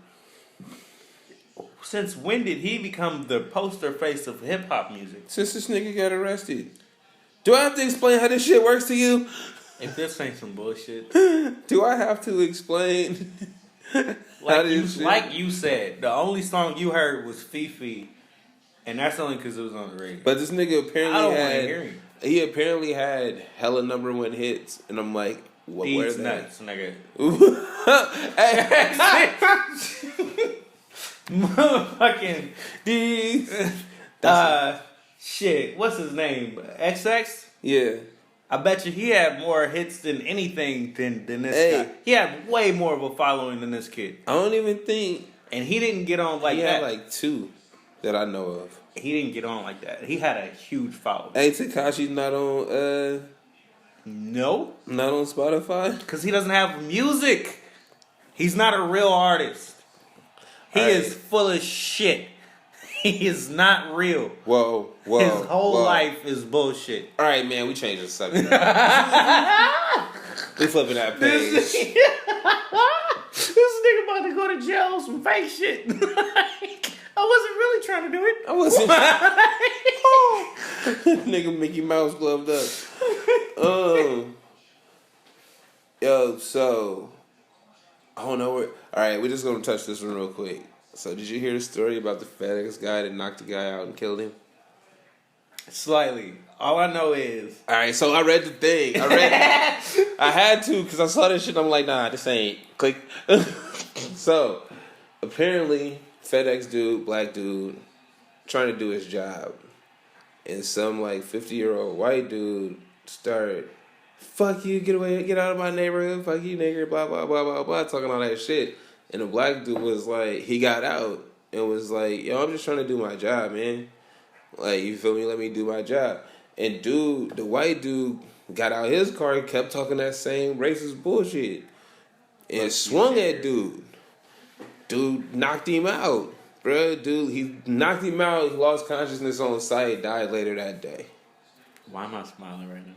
Since when did he become the poster face of hip hop music? Since this nigga got arrested. Do I have to explain how this shit works to you? If this ain't some bullshit. Do I have to explain? Like you said, the only song you heard was Fifi, and that's only because it was on the radio. But this nigga I don't apparently want to hear him. he apparently had hella #1 hits, and I'm like, what were He's they? nuts, nigga. Hey. Motherfucking shit. What's his name? XX? Yeah. I bet you he had more hits than anything than this Hey. guy. He had way more of a following than this kid. I don't even think And he didn't get on like he that. had like 2 that I know of. He didn't get on like that. He had a huge following. Hey, Tekashi's not on No, not on Spotify. because he doesn't have music. He's not a real artist. He All right. is full of shit. He is not real. Whoa. His whole life is bullshit. All right, man, we changed the subject. We flipping that page. This nigga about to go to jail on some fake shit. I wasn't really trying to do it. I wasn't. Nigga Mickey Mouse gloved up. Yo, so I don't know where. All right, we're just gonna touch this one real quick. So, did you hear the story about the FedEx guy that knocked the guy out and killed him? Slightly. All I know is. All right, so I read the thing. I had to because I saw this shit. I'm like, nah, this ain't. Click. So, apparently, FedEx dude, black dude, trying to do his job, and some like 50-year-old white dude started, fuck you, get away, get out of my neighborhood, fuck you, nigger, blah blah blah blah blah, talking all that shit. And the black dude was like, he got out and was like, yo, I'm just trying to do my job, man. Like, you feel me? Let me do my job. And dude, the white dude got out his car and kept talking that same racist bullshit. And swung at dude. Dude knocked him out. Bruh, dude, he knocked him out. He lost consciousness on site, died later that day. Why am I smiling right now?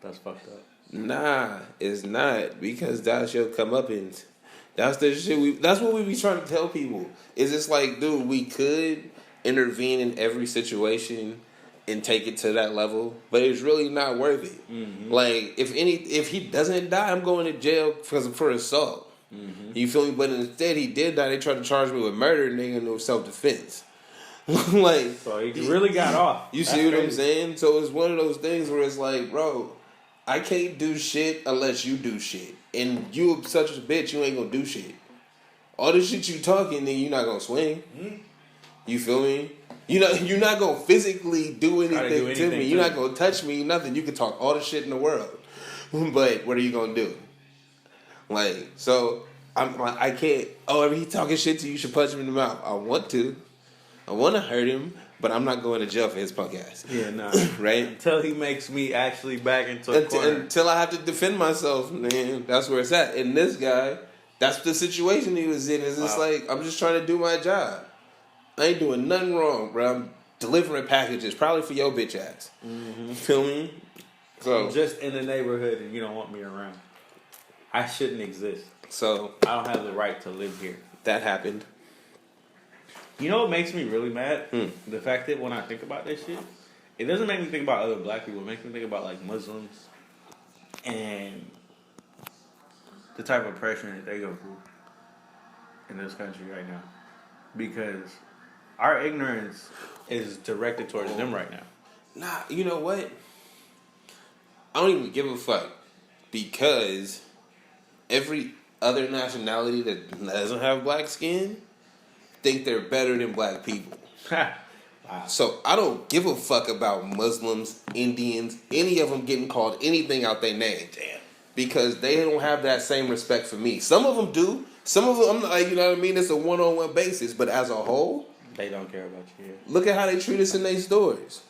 That's fucked up. Nah, it's not. Because that's your comeuppance. That's the shit that's what we be trying to tell people. Is it's like, dude, we could intervene in every situation and take it to that level, but it's really not worth it. Mm-hmm. Like, if he doesn't die, I'm going to jail for assault. Mm-hmm. You feel me? But instead, he did die. They tried to charge me with murder, nigga, and it was self-defense. Like, so he really got off. You see what I'm saying? So it's one of those things where it's like, bro, I can't do shit unless you do shit. And you such a bitch, you ain't gonna do shit. All the shit you talking, then you're not gonna swing. Mm-hmm. You feel me? You're not gonna physically do anything to me. You're not gonna touch me, nothing. You can talk all the shit in the world. But what are you gonna do? Like, so I'm like, I can't, if he talking shit to you, you should punch him in the mouth. I want to hurt him, but I'm not going to jail for his punk ass. Yeah, nah. Right? Until he makes me actually back into a corner. Until I have to defend myself, man. That's where it's at. And this guy, that's the situation he was in. Is it's like, I'm just trying to do my job. I ain't doing nothing wrong, bro. I'm delivering packages, probably for your bitch ass. Mm-hmm. Feel me? So I'm just in the neighborhood and you don't want me around. I shouldn't exist. So I don't have the right to live here. That happened. You know what makes me really mad? The fact that when I think about this shit, it doesn't make me think about other black people. It makes me think about like Muslims and the type of oppression that they go through in this country right now. Because our ignorance is directed towards them right now. Nah, you know what? I don't even give a fuck. Because every other nationality that doesn't have black skin think they're better than black people. Wow. So I don't give a fuck about Muslims, Indians, any of them getting called anything out their name. Damn. Because they don't have that same respect for me. Some of them do. Some of them, I'm like, you know what I mean? It's a one-on-one basis. But as a whole, they don't care about you. Look at how they treat us in their stores.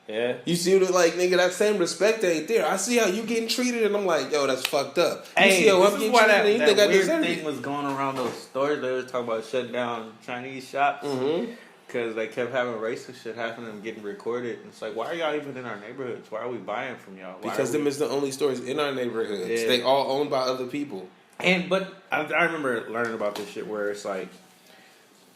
Yeah. You see what, like, nigga, that same respect ain't there. I see how you getting treated, and I'm like, yo, that's fucked up. You see how I'm getting treated, and you think I deserve it. Thing was going around those stores. They was talking about shutting down Chinese shops. Because because they kept having racist shit happening and getting recorded. It's like, why are y'all even in our neighborhoods? Why are we buying from y'all? Because them is the only stores in our neighborhoods. Yeah. They all owned by other people. But I remember learning about this shit where it's like,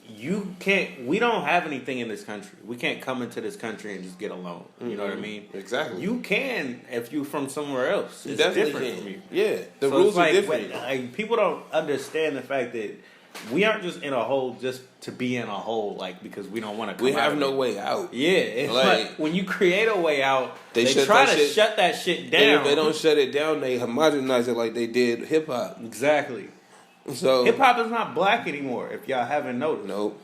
we don't have anything in this country. We can't come into this country and just get a loan. You know what I mean? Exactly. You can if you from somewhere else. It's definitely different can. from you. Yeah, the So rules it's like, are different. like, people don't understand the fact that we aren't just in a hole just to be in a hole, like because we don't want to. We have no way out. Yeah, it's like when you create a way out, they try to shut that shit down. And if they don't shut it down, they homogenize it like they did hip hop. Exactly. So hip hop is not black anymore. If y'all haven't noticed, nope.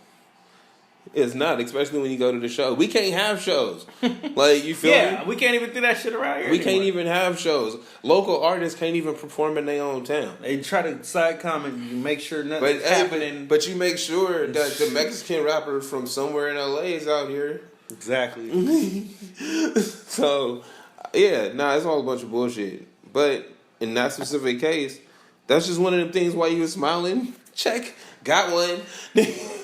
It's not, especially when you go to the show. We can't have shows. Like, you feel me? Yeah, we can't even do that shit around here We anymore. can't even have shows. Local artists can't even perform in their own town. They try to side comment and make sure nothing's happening. But you make sure that the Mexican rapper from somewhere in LA is out here. Exactly. So, yeah, it's all a bunch of bullshit. But in that specific case, that's just one of them things why you was smiling. Check. Got one.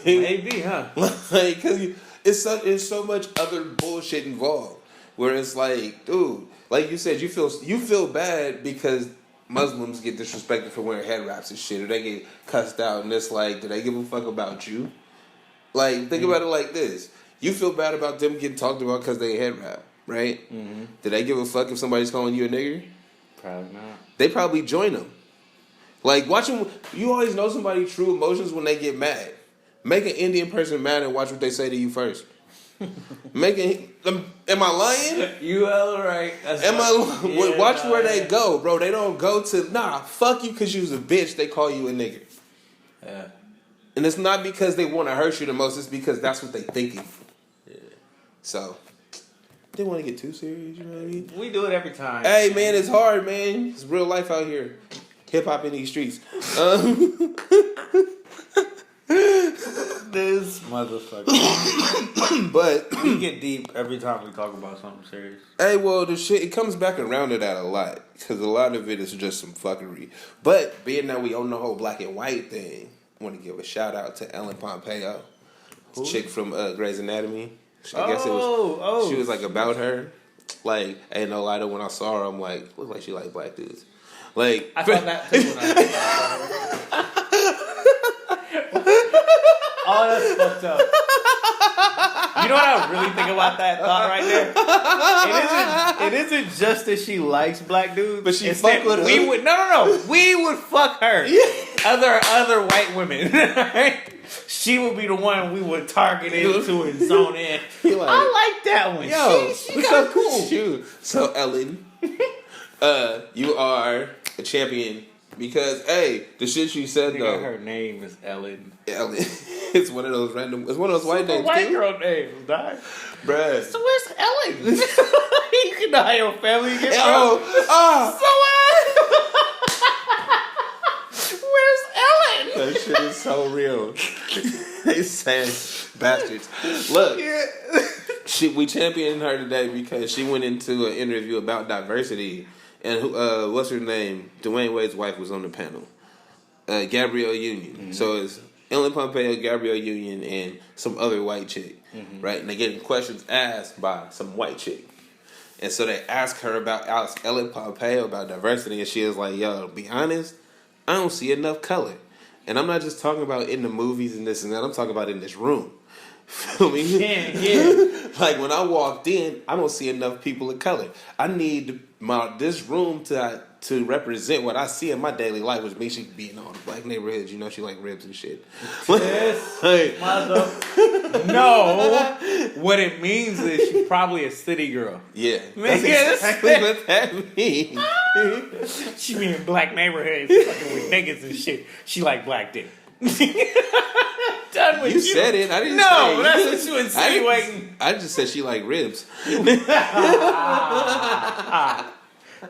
Maybe, huh? Like, cause it's so much other bullshit involved. Where it's like, dude, like you said, you feel bad because Muslims get disrespected for wearing head wraps and shit, or they get cussed out, and it's like, do they give a fuck about you? Like, think about it like this: you feel bad about them getting talked about because they head wrap, right? Mm-hmm. Do they give a fuck if somebody's calling you a nigger? Probably not. They probably join them. Like, watch them. You always know somebody's true emotions when they get mad. Make an Indian person mad and watch what they say to you first. Am I lying? You hella right. Watch where they go, bro. They don't go to, fuck you because you was a bitch. They call you a nigger. Yeah. And it's not because they want to hurt you the most. It's because that's what they thinking. Yeah. So, they want to get too serious, you know what I mean? We do it every time. Hey, man, it's hard, man. It's real life out here. Hip-hop in these streets. This motherfucker. But we get deep every time we talk about something serious. Hey, well, the shit, it comes back around to that a lot. Because a lot of it is just some fuckery. But being that we own the whole black and white thing, I want to give a shout out to Ellen Pompeo. Who? Chick from Grey's Anatomy. I guess it was. She was like about her. Like, ain't no lie, when I saw her, I'm like, look like she like black dudes. Like, I thought that too when I saw her. Oh, that's fucked up. You know what I really think about that thought right there? It isn't just that she likes black dudes, but she fuck with we would we would fuck her. Other white women. Right? She would be the one we would target into and zone in. Like, I like that one. Yo, she got cool. So Ellen, you are a champion because the shit she said though. Her name is Ellen. Ellen. It's one of those random. It's one of those white names. White girl names, dog. Bruh. So where's Ellen? You can know how your family gets where's Ellen? That shit is so real. They sad bastards. Look, we championed her today because she went into an interview about diversity, and what's her name? Dwayne Wade's wife was on the panel. Gabrielle Union. Mm-hmm. So it's Ellen Pompeo, Gabrielle Union, and some other white chick, right? And they getting questions asked by some white chick. And so they ask her about Ellen Pompeo about diversity, and she was like, yo, to be honest, I don't see enough color. And I'm not just talking about in the movies and this and that. I'm talking about in this room. Feel me? Yeah. Like when I walked in, I don't see enough people of color. I need this room to represent what I see in my daily life, which means she be in all the black neighborhoods. You know, she like ribs and shit. Yes, mother. No, what it means is she's probably a city girl. Yeah, that's exactly what that means. She be in black neighborhoods, fucking with niggas and shit. She like black dick. Done with you said it. I didn't. No, say that's what you insinuating. I just said she like ribs.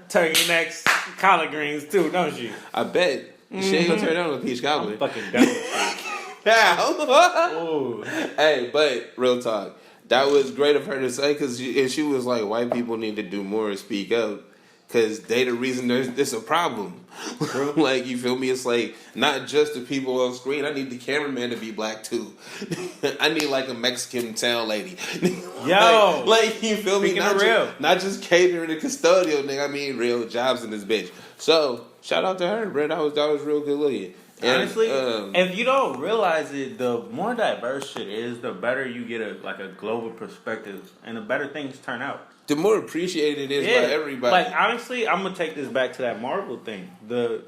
Turn your next collard greens too, don't you? I bet. She ain't gonna turn down a peach cobbler. I'm fucking done with you. Hey, but real talk. That was great of her to say because she was like, white people need to do more and speak up. Because they the reason there's a problem. Like, you feel me? It's like, not just the people on screen. I need the cameraman to be black, too. I need, like, a Mexican town lady. Yo! like, you feel me? Not just catering and custodial, nigga. I mean, real jobs in this bitch. So, shout out to her, bro. That was real good looking. And, honestly, if you don't realize it, the more diverse shit is, the better you get a global perspective, and the better things turn out. The more appreciated it is by everybody. Like, honestly, I'm gonna take this back to that Marvel thing.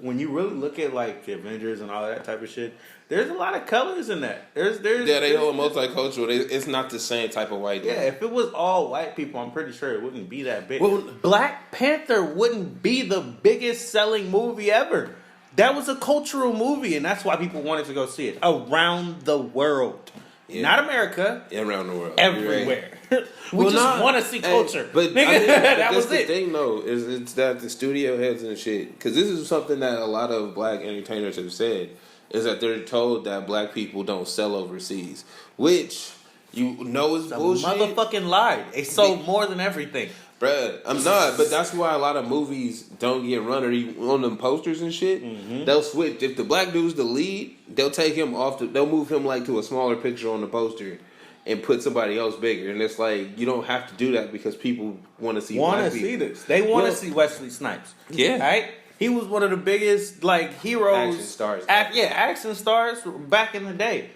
When you really look at like the Avengers and all that type of shit, there's a lot of colors in that. They hold multicultural. It's not the same type of white. Yeah, if it was all white people, I'm pretty sure it wouldn't be that big. Well, Black Panther wouldn't be the biggest selling movie ever. That was a cultural movie, and that's why people wanted to go see it around the world. Yeah. Not America. Around the world. Everywhere. Right. We just want to see culture. But I mean, that was the thing, though, is it's that the studio heads and shit. Because this is something that a lot of black entertainers have said, is that they're told that black people don't sell overseas. Which, you know, is bullshit. Motherfucking lie. They sold more than everything. Bruh, I'm not, but that's why a lot of movies don't get run or even on them posters and shit. Mm-hmm. They'll switch. If the black dude's the lead, they'll take him off. They'll move him like to a smaller picture on the poster and put somebody else bigger. And it's like, you don't have to do that because people want to see. Want to see this? They want to see Wesley Snipes. Yeah, right. He was one of the biggest like heroes, action stars. Action stars back in the day.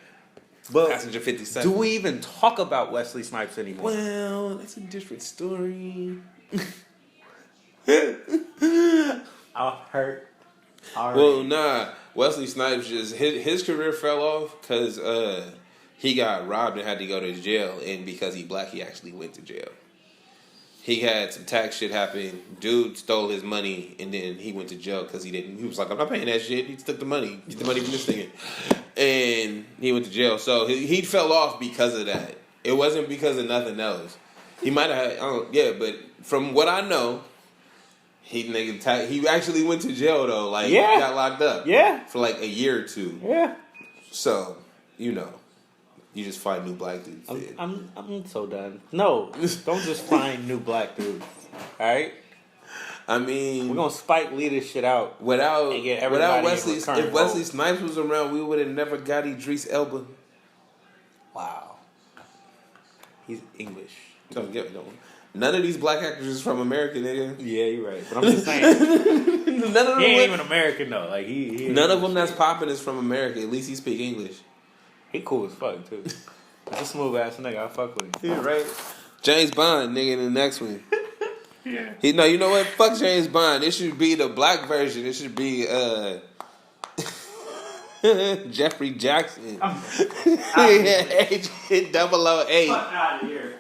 But Passenger 57. Do we even talk about Wesley Snipes anymore? Well, that's a different story. I'll hurt. Well, nah. Wesley Snipes just his career fell off because he got robbed and had to go to jail, and because he black, he actually went to jail. He had some tax shit happen. Dude stole his money, and then he went to jail because he didn't. He was like, "I'm not paying that shit." He took the money. Get the money from this nigga, and he went to jail. So he fell off because of that. It wasn't because of nothing else. He might have had, but from what I know, he actually went to jail though. Like, got locked up. Yeah, for like a year or two. Yeah. So you just find new black dudes. I'm so done. No, don't just find new black dudes. All right. I mean, we're gonna Spike Lee this shit out without Wesley. If Wesley role. Snipes was around, we would have never got Idris Elba. Wow. He's English. None of these black actors is from America, nigga. Yeah, you're right. But I'm just saying, none of them. He ain't even American though. Like he none of them that's popping is from America. At least he speak English. He cool as fuck too. He's a smooth ass nigga. I fuck with him. Yeah, right. James Bond, nigga, in the next one. Yeah. You know what? Fuck James Bond. It should be the black version. It should be Jeffrey Jackson. Agent 008. Fuck out of here.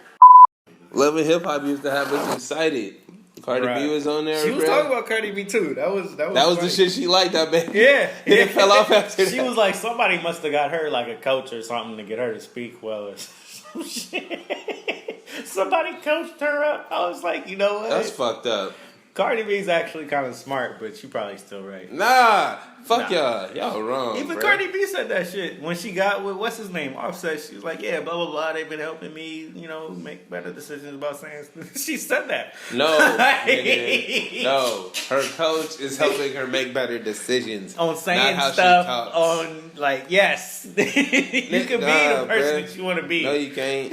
Love and Hip Hop used to have us excited. Cardi B was on there. She was talking about Cardi B too. That was the shit she liked, I bet. Yeah. It fell off after that. She was like, somebody must have got her like a coach or something to get her to speak well or some shit. Somebody coached her up. I was like, you know what? That's fucked up. Cardi B's actually kind of smart, but she probably still right. Nah. Fuck y'all. Y'all wrong. Even Cardi B said that shit when she got with what's his name, Offset. She was like, yeah, blah blah blah. They've been helping me, make better decisions about saying. She said that. No, no. Her coach is helping her make better decisions on saying stuff. On yes, you can be the person that you want to be. No, you can't.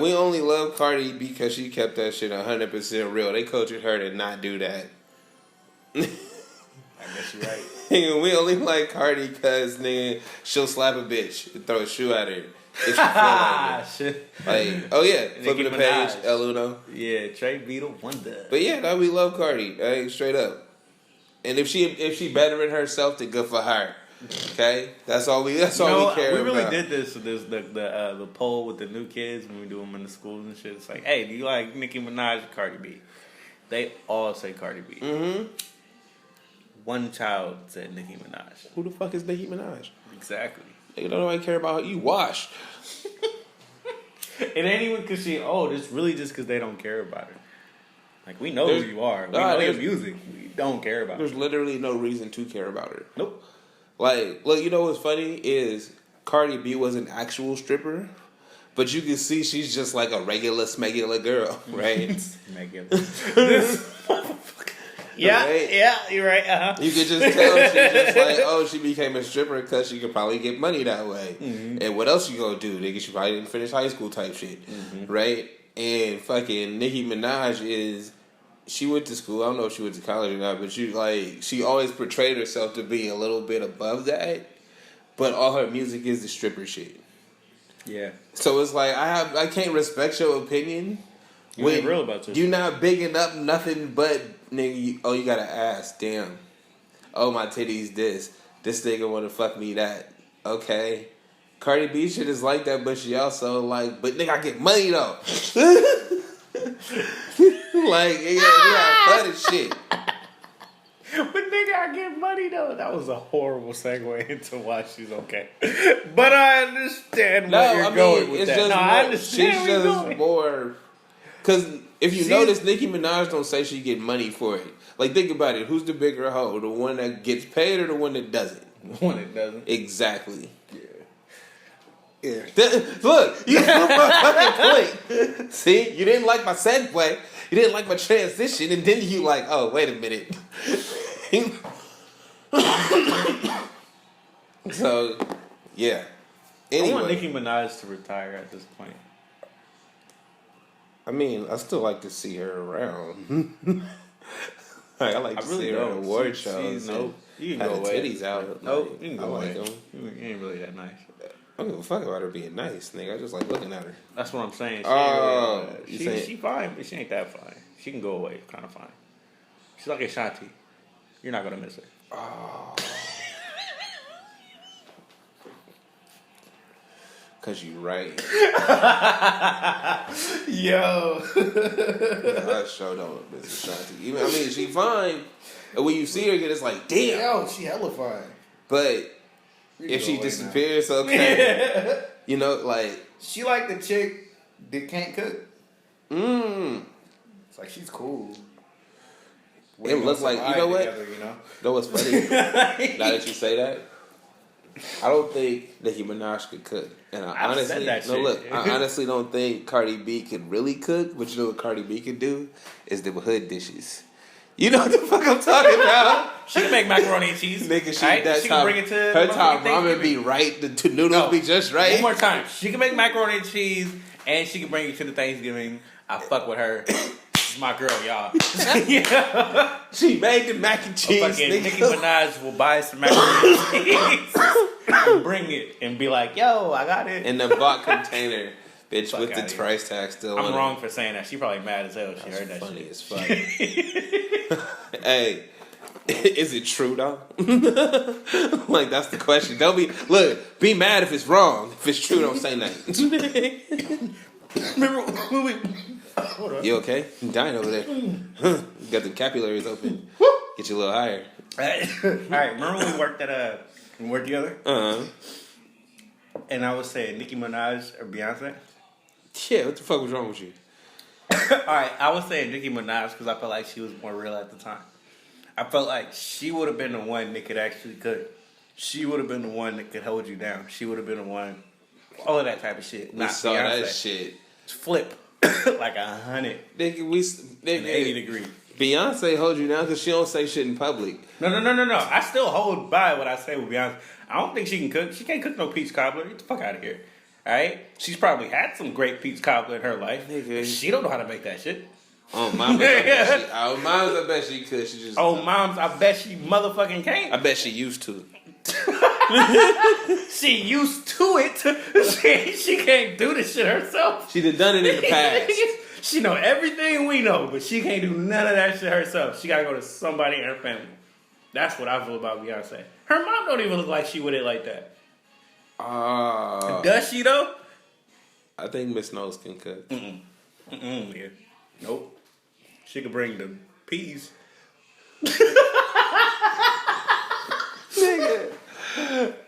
We only love Cardi because she kept that shit 100% real. They coached her to not do that. I guess you're right. We only like Cardi because she'll slap a bitch and throw a shoe at her. If she feel like oh yeah, flipping the page, El Uno. Yeah, Trey Beetle Wonder. But yeah, we love Cardi, straight up. And if she bettering herself, then good for her. Okay, that's all we care about. We really did this the poll with the new kids when we do them in the schools and shit. It's like, hey, do you like Nicki Minaj or Cardi B? They all say Cardi B. Mm-hmm. One child said Nicki Minaj. Who the fuck is Nicki Minaj? Exactly. They don't nobody care about her. You wash. It ain't even because it's really just because they don't care about her. Like, we know who you are. We know your music. We don't care about her. There's literally no reason to care about her. Nope. Like, look, you know what's funny is Cardi B was an actual stripper, but you can see she's just like a regular smegular girl, right? Smegular. This motherfucker. Yeah, right? yeah, you're right. You could just tell she's just like, oh, she became a stripper because she could probably get money that way. And what else you gonna do? Nigga, she probably didn't finish high school type shit, right? And fucking Nicki Minaj she went to school. I don't know if she went to college or not, but she always portrayed herself to be a little bit above that. But all her music is the stripper shit. Yeah. So it's like I can't respect your opinion. You ain't real about this. You're not bigging up nothing but nigga. You gotta ask. Damn. Oh, my titties. This nigga wanna fuck me. That. Okay. Cardi B shit is like that, but she also like. But nigga, I get money though. Like yeah, we have fun and shit. But nigga, I get money though. That was a horrible segue into why she's okay. But I understand where you're going with that. No, I understand She's where you're just going. more. Because if you notice, Nicki Minaj don't say she get money for it. Like, think about it. Who's the bigger hoe? The one that gets paid or the one that doesn't? The one that doesn't. Exactly. Yeah. Look, you proved my fucking point. See, you didn't like my segue. You didn't like my transition, and then you like, oh, wait a minute. So, yeah. Anyway. I want Nicki Minaj to retire at this point. I mean, I still like to see her around. I like to see her at award shows. Nope. You can have go the away. titties out. Nope. You can go I away. like them. You ain't really that nice. I don't give a fuck about her being nice, nigga. I just like looking at her. That's what I'm saying. She fine, but she ain't that fine. She can go away, kind of fine. She's like Ashanti. You're not gonna miss her. Oh. Cause you right. Yo. I sure don't miss Ashanti. Even, I mean, she fine. And when you see her again, it's like, damn. Yo, she hella fine. But if she disappears, okay. Yeah. You know, like. She like the chick that can't cook. It's like she's cool. It looks like, you know what? Together, you Know what's funny? Now that you say that, I don't think Nicki Minaj could cook. And I honestly, I honestly don't think Cardi B could really cook. But you know what Cardi B could do is the hood dishes. You know what the fuck I'm talking about? She can make macaroni and cheese. Nigga, she can bring it to her top ramen be right. The noodles be just right. One more time. She can make macaroni and cheese, and she can bring it to the Thanksgiving. I fuck with her. She's my girl, y'all. Yeah. She made the mac and cheese. Fucking Nicki Minaj will buy some macaroni and cheese and bring it and be like, "Yo, I got it." In the box container. Bitch, Fuck with the price tag still on it. I'm wrong for saying that. She probably mad as hell. She heard that funny shit. as fuck. Hey, is it true though? Like, that's the question. Don't be be mad if it's wrong. If it's true, don't say nothing. Remember when we... You okay? You dying over there. You got the capillaries open. Get you a little higher. All right, remember when we worked at we worked together? Uh-huh. And I was saying Nicki Minaj or Beyonce? Yeah, what the fuck was wrong with you? Alright, I was saying Nicki Minaj because I felt like she was more real at the time. I felt like she would have been the one that could actually cook. She would have been the one that could hold you down. She would have been the one, all of that type of shit. We saw Beyonce. that shit. Flip like 100. Nigga, 80 degree. Beyonce hold you down because she don't say shit in public. No. I still hold by what I say with Beyonce. I don't think she can cook. She can't cook no peach cobbler. Get the fuck out of here. All right? She's probably had some great peach cobbler in her life. Nigga. She don't know how to make that shit. Oh, moms, I bet she could. She just. Oh, moms, I bet she motherfucking can't. I bet she used to. She used to it. She can't do this shit herself. She done it in the past. She know everything we know, but she can't do none of that shit herself. She gotta go to somebody in her family. That's what I feel about Beyonce. Her mom don't even look like she would it like that. Does she though? I think Miss Nose can cook. Yeah. Nope. She could bring the peas. Nigga.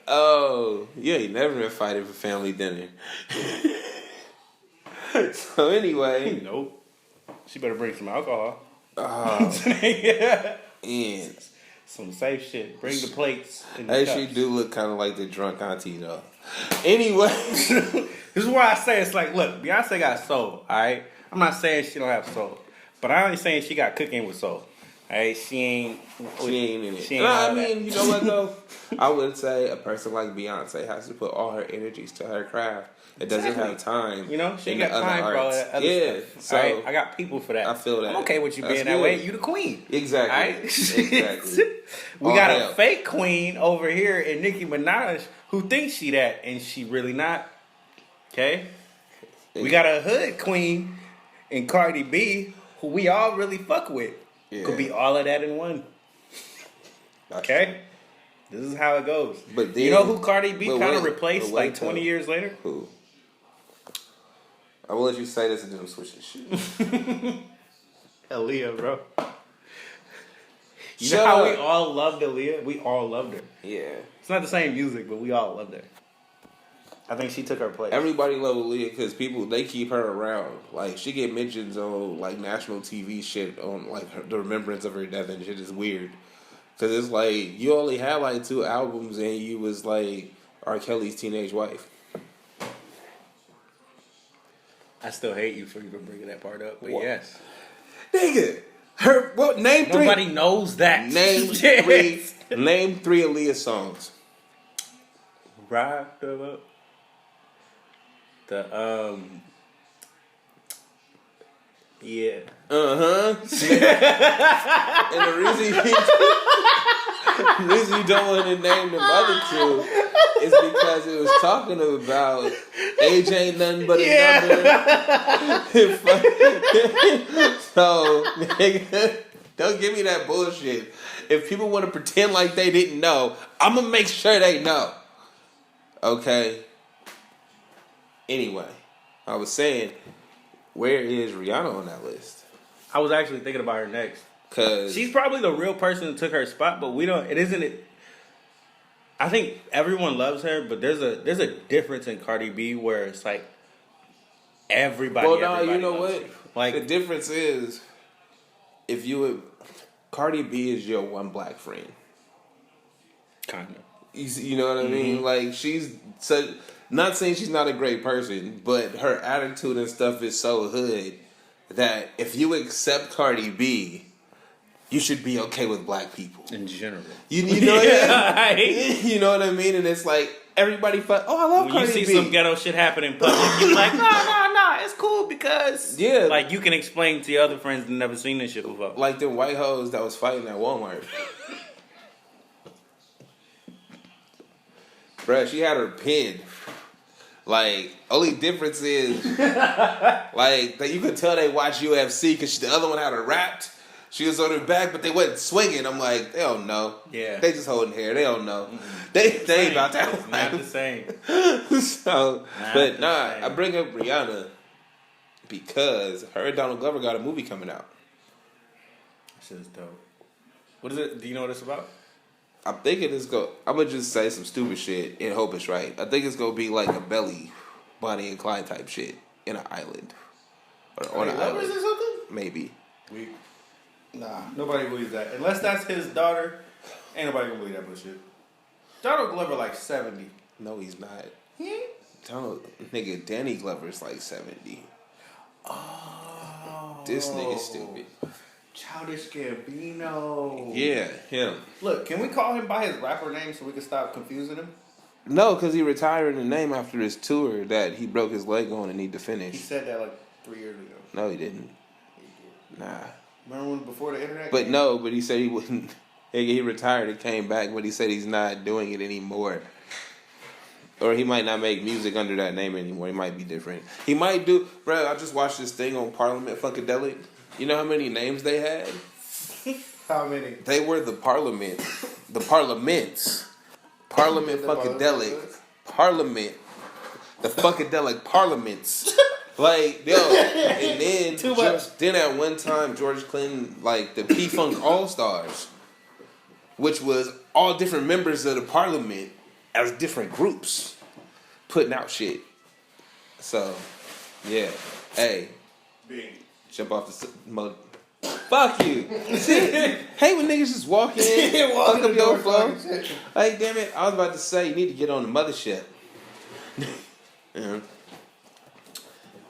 Oh, you ain't never been fighting for family dinner. So anyway. Nope. She better bring some alcohol. Yeah. And some safe shit. Bring the plates. And the hey, cups. she do look kind of like the drunk auntie though. Anyway. This is why I say it's like, look, Beyonce got soul, alright? I'm not saying she don't have soul. But I ain't saying she got cooking with soul. Hey, she ain't in it. She ain't No, all I that. mean, you know what though? I would say a person like Beyonce has to put all her energies to her craft. It doesn't Exactly. have time. You know, she in ain't got the time other for all arts. that other Yeah, stuff. so All right, I got people for that. I feel that. I'm okay with you That's being that good. way. You the queen. Exactly. All right? Exactly. We All got hell. a fake queen over here in Nicki Minaj who thinks she that, and she really not. Okay? We got a hood queen in Cardi B who we all really fuck with. Yeah. Could be all of that in one. Okay? This is how it goes. But then, you know who Cardi B but kind of wait, replaced but wait like 20 though. years later? Who? I will let you say this and then I'm switching shit. Aaliyah, bro. You Shut know how up. we all loved Aaliyah? We all loved her. Yeah. It's not the same music, but we all loved her. I think she took her place. Everybody love Aaliyah because people, they keep her around. Like, she get mentions on, like, national TV shit on, like, the remembrance of her death and shit is weird. Because it's like, you only had, like, 2 albums and you was, like, R. Kelly's teenage wife. I still hate you for even bringing that part up, but What? yes. Nigga! Her, what, name 3. Nobody knows that. Name Yes. 3. Name 3 Aaliyah songs. Rock the yeah. Uh-huh. And the reason you don't want to name them other 2 is because it was talking about age ain't nothing but a number. So, nigga, don't give me that bullshit. If people want to pretend like they didn't know, I'm going to make sure they know. Okay? Anyway, I was saying, where is Rihanna on that list? I was actually thinking about her next. Cause She's probably the real person who took her spot, but we don't. It isn't it. I think everyone loves her, but there's a difference in Cardi B where it's like everybody. well, no, everybody you know loves what? her. Like The difference is, if you would, Cardi B is your one black friend. kind of. You know what I mean? Like, she's not saying she's not a great person, but her attitude and stuff is so hood that if you accept Cardi B, you should be okay with black people. In general, You know what I I mean? hate You know what I mean? And it's like, everybody I love when you Cardi see B. some ghetto shit happen in public. You're like, no, it's cool because Yeah. like you can explain to your other friends that never seen this shit before. Like them white hoes that was fighting at Walmart. Bruh, she had her pinned. Like, only difference is, like, that you could tell they watch UFC because the other one had her wrapped. She was on her back, but they wasn't swinging. I'm like, they don't know. Yeah. They just holding hair. They don't know. They ain't about that It's not the life. same. So, Not but the nah, same. I bring up Rihanna because her and Donald Glover got a movie coming out. Shit is dope. What is it? Do you know what it's about? I'm thinking I'm gonna just say some stupid shit and hope it's right. I think it's gonna be like a Belly, Bonnie and Clyde type shit in an island. Or on an Lovers island. or something? Maybe. Nah, nobody believes that. Unless that's his daughter, ain't nobody gonna believe that bullshit. Donald Glover like 70. No, he's not. He ain't? Nigga, Danny Glover's like 70. Oh. This nigga's stupid. Childish Gambino. Yeah, him. Look, can we call him by his rapper name so we can stop confusing him? No, because he retired the name after his tour that he broke his leg on and need to He finish. said that like 3 years ago. No, he didn't. He did. Nah. Remember when before the internet? But came? no, but he said he wouldn't. He retired and came back, but he said he's not doing it anymore. Or he might not make music under that name anymore. He might be different. He might do. Bro, I just watched this thing on Parliament Funkadelic. You know how many names they had? How many? They were the Parliament. The Parliaments. Parliament The Funkadelic. Parliament. The Funkadelic Parliaments. Like, yo, and then Too much. Then at one time, George Clinton, like the P-Funk All-Stars, which was all different members of the Parliament as different groups putting out shit. So, yeah, hey, jump off the mode. Fuck you. Hey, when niggas just walk in, Walk fuck in up the your door, flow. fucking shit. Like, damn it, I was about to say you need to get on the mothership. Yeah.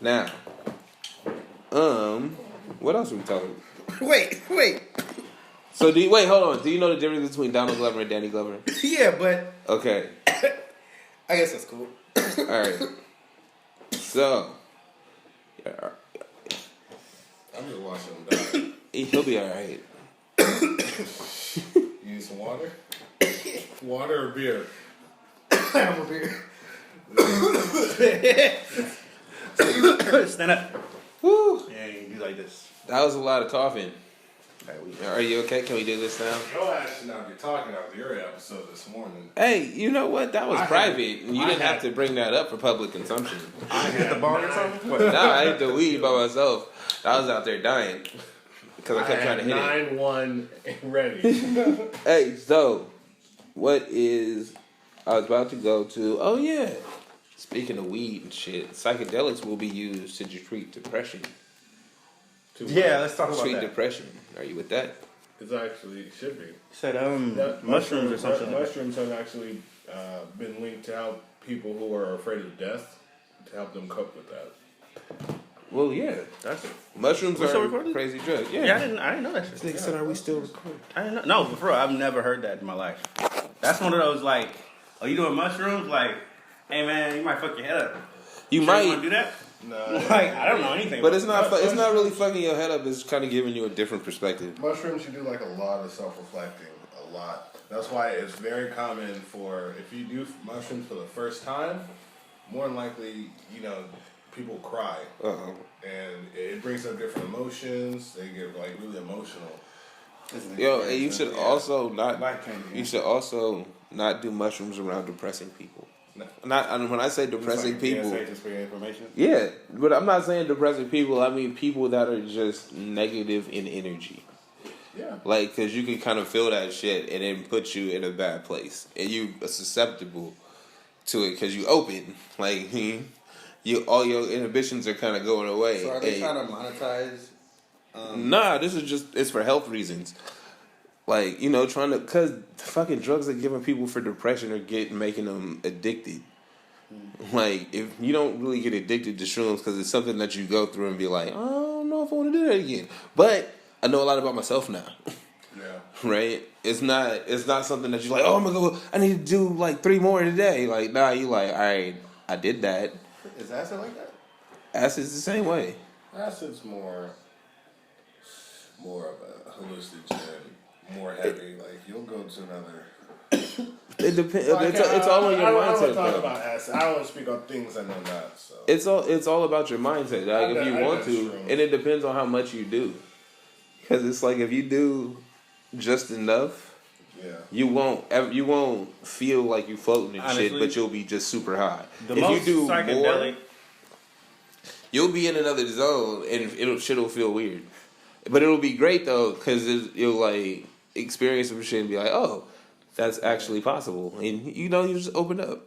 Now, what else are we talking about? Wait. So wait, hold on. Do you know the difference between Donald Glover and Danny Glover? Yeah, but Okay. I guess that's cool. All right. So, I'm just watching him die. he'll be all right. You need some water? Water or beer? Have a beer. Stand up. Woo. Yeah, you can do like this. That was a lot of coughing. Are you okay? Can we do this now? Your ass should not be talking after your episode this morning. Hey, you know what? That was I private. had- and you I didn't have had- to bring that up for public consumption. I Hit the bong or something? What? No, I ate the weed by myself. I was out there dying. Because I kept trying to hit it. 9-1 ready. Hey, so, what is... I was about to go to... Oh, yeah. Speaking of weed and shit, psychedelics will be used to treat depression. Yeah, let's talk about Treat that. depression. Are you with that? It's actually should be. Said mushrooms or something. Mushrooms have actually been linked to help people who are afraid of death to help them cope with that. Well, yeah. That's it. Mushrooms We're still are a recording? crazy drug. Yeah, I didn't know that shit. They said, are we still recording? I didn't know. No, for real, I've never heard that in my life. That's one of those like, oh, you doing mushrooms? Like, hey man, you might fuck your head up. You Sure might, you want to do that? No, Like, I don't know anything. but about it's not. It's not really fucking your head up. It's kind of giving you a different perspective. mushrooms, you do like a lot of self-reflecting, a lot. That's why it's very common for, if you do mushrooms for the first time, more than likely, people cry. Uh-oh. And it brings up different emotions. They get like really emotional. Yo, and you should also not. Black candy. You should also not do mushrooms around depressing people. No. Not when I say depressing people. Just for your information. Yeah, but I'm not saying depressing people. I mean people that are just negative in energy. Yeah. Like, because you can kind of feel that shit and then put you in a bad place. And you are susceptible to it because you open. Like, all your inhibitions are kind of going away. So are they trying to monetize? Nah, this is just, it's for health reasons. Like, trying to, because fucking drugs are giving people for depression or making them addicted. Like, if you don't really get addicted to shrooms because it's something that you go through and be like, I don't know if I want to do that again. But I know a lot about myself now. Yeah. Right? It's not something that you're like, oh, I need to do like 3 more today. Like, nah, you like, all right, I did that. Is acid like that? Acid's the same way. Acid's more of a hallucinogen, more heavy. Like you'll go to another. It depends. It's all on your I don't want to mindset. talk though. about acid. I don't want to speak on things I know not. So It's all about your mindset. Like if you want to, shrooms. and it depends on how much you do. Because it's like if you do just enough, yeah. you won't feel like you floating and Honestly, shit, but you'll be just super high. The If most you do psychedelic. more, you'll be in another zone, and shit'll feel weird. But it'll be great though, because you'll like experience some shit and be like, oh, that's actually possible, and you just open up.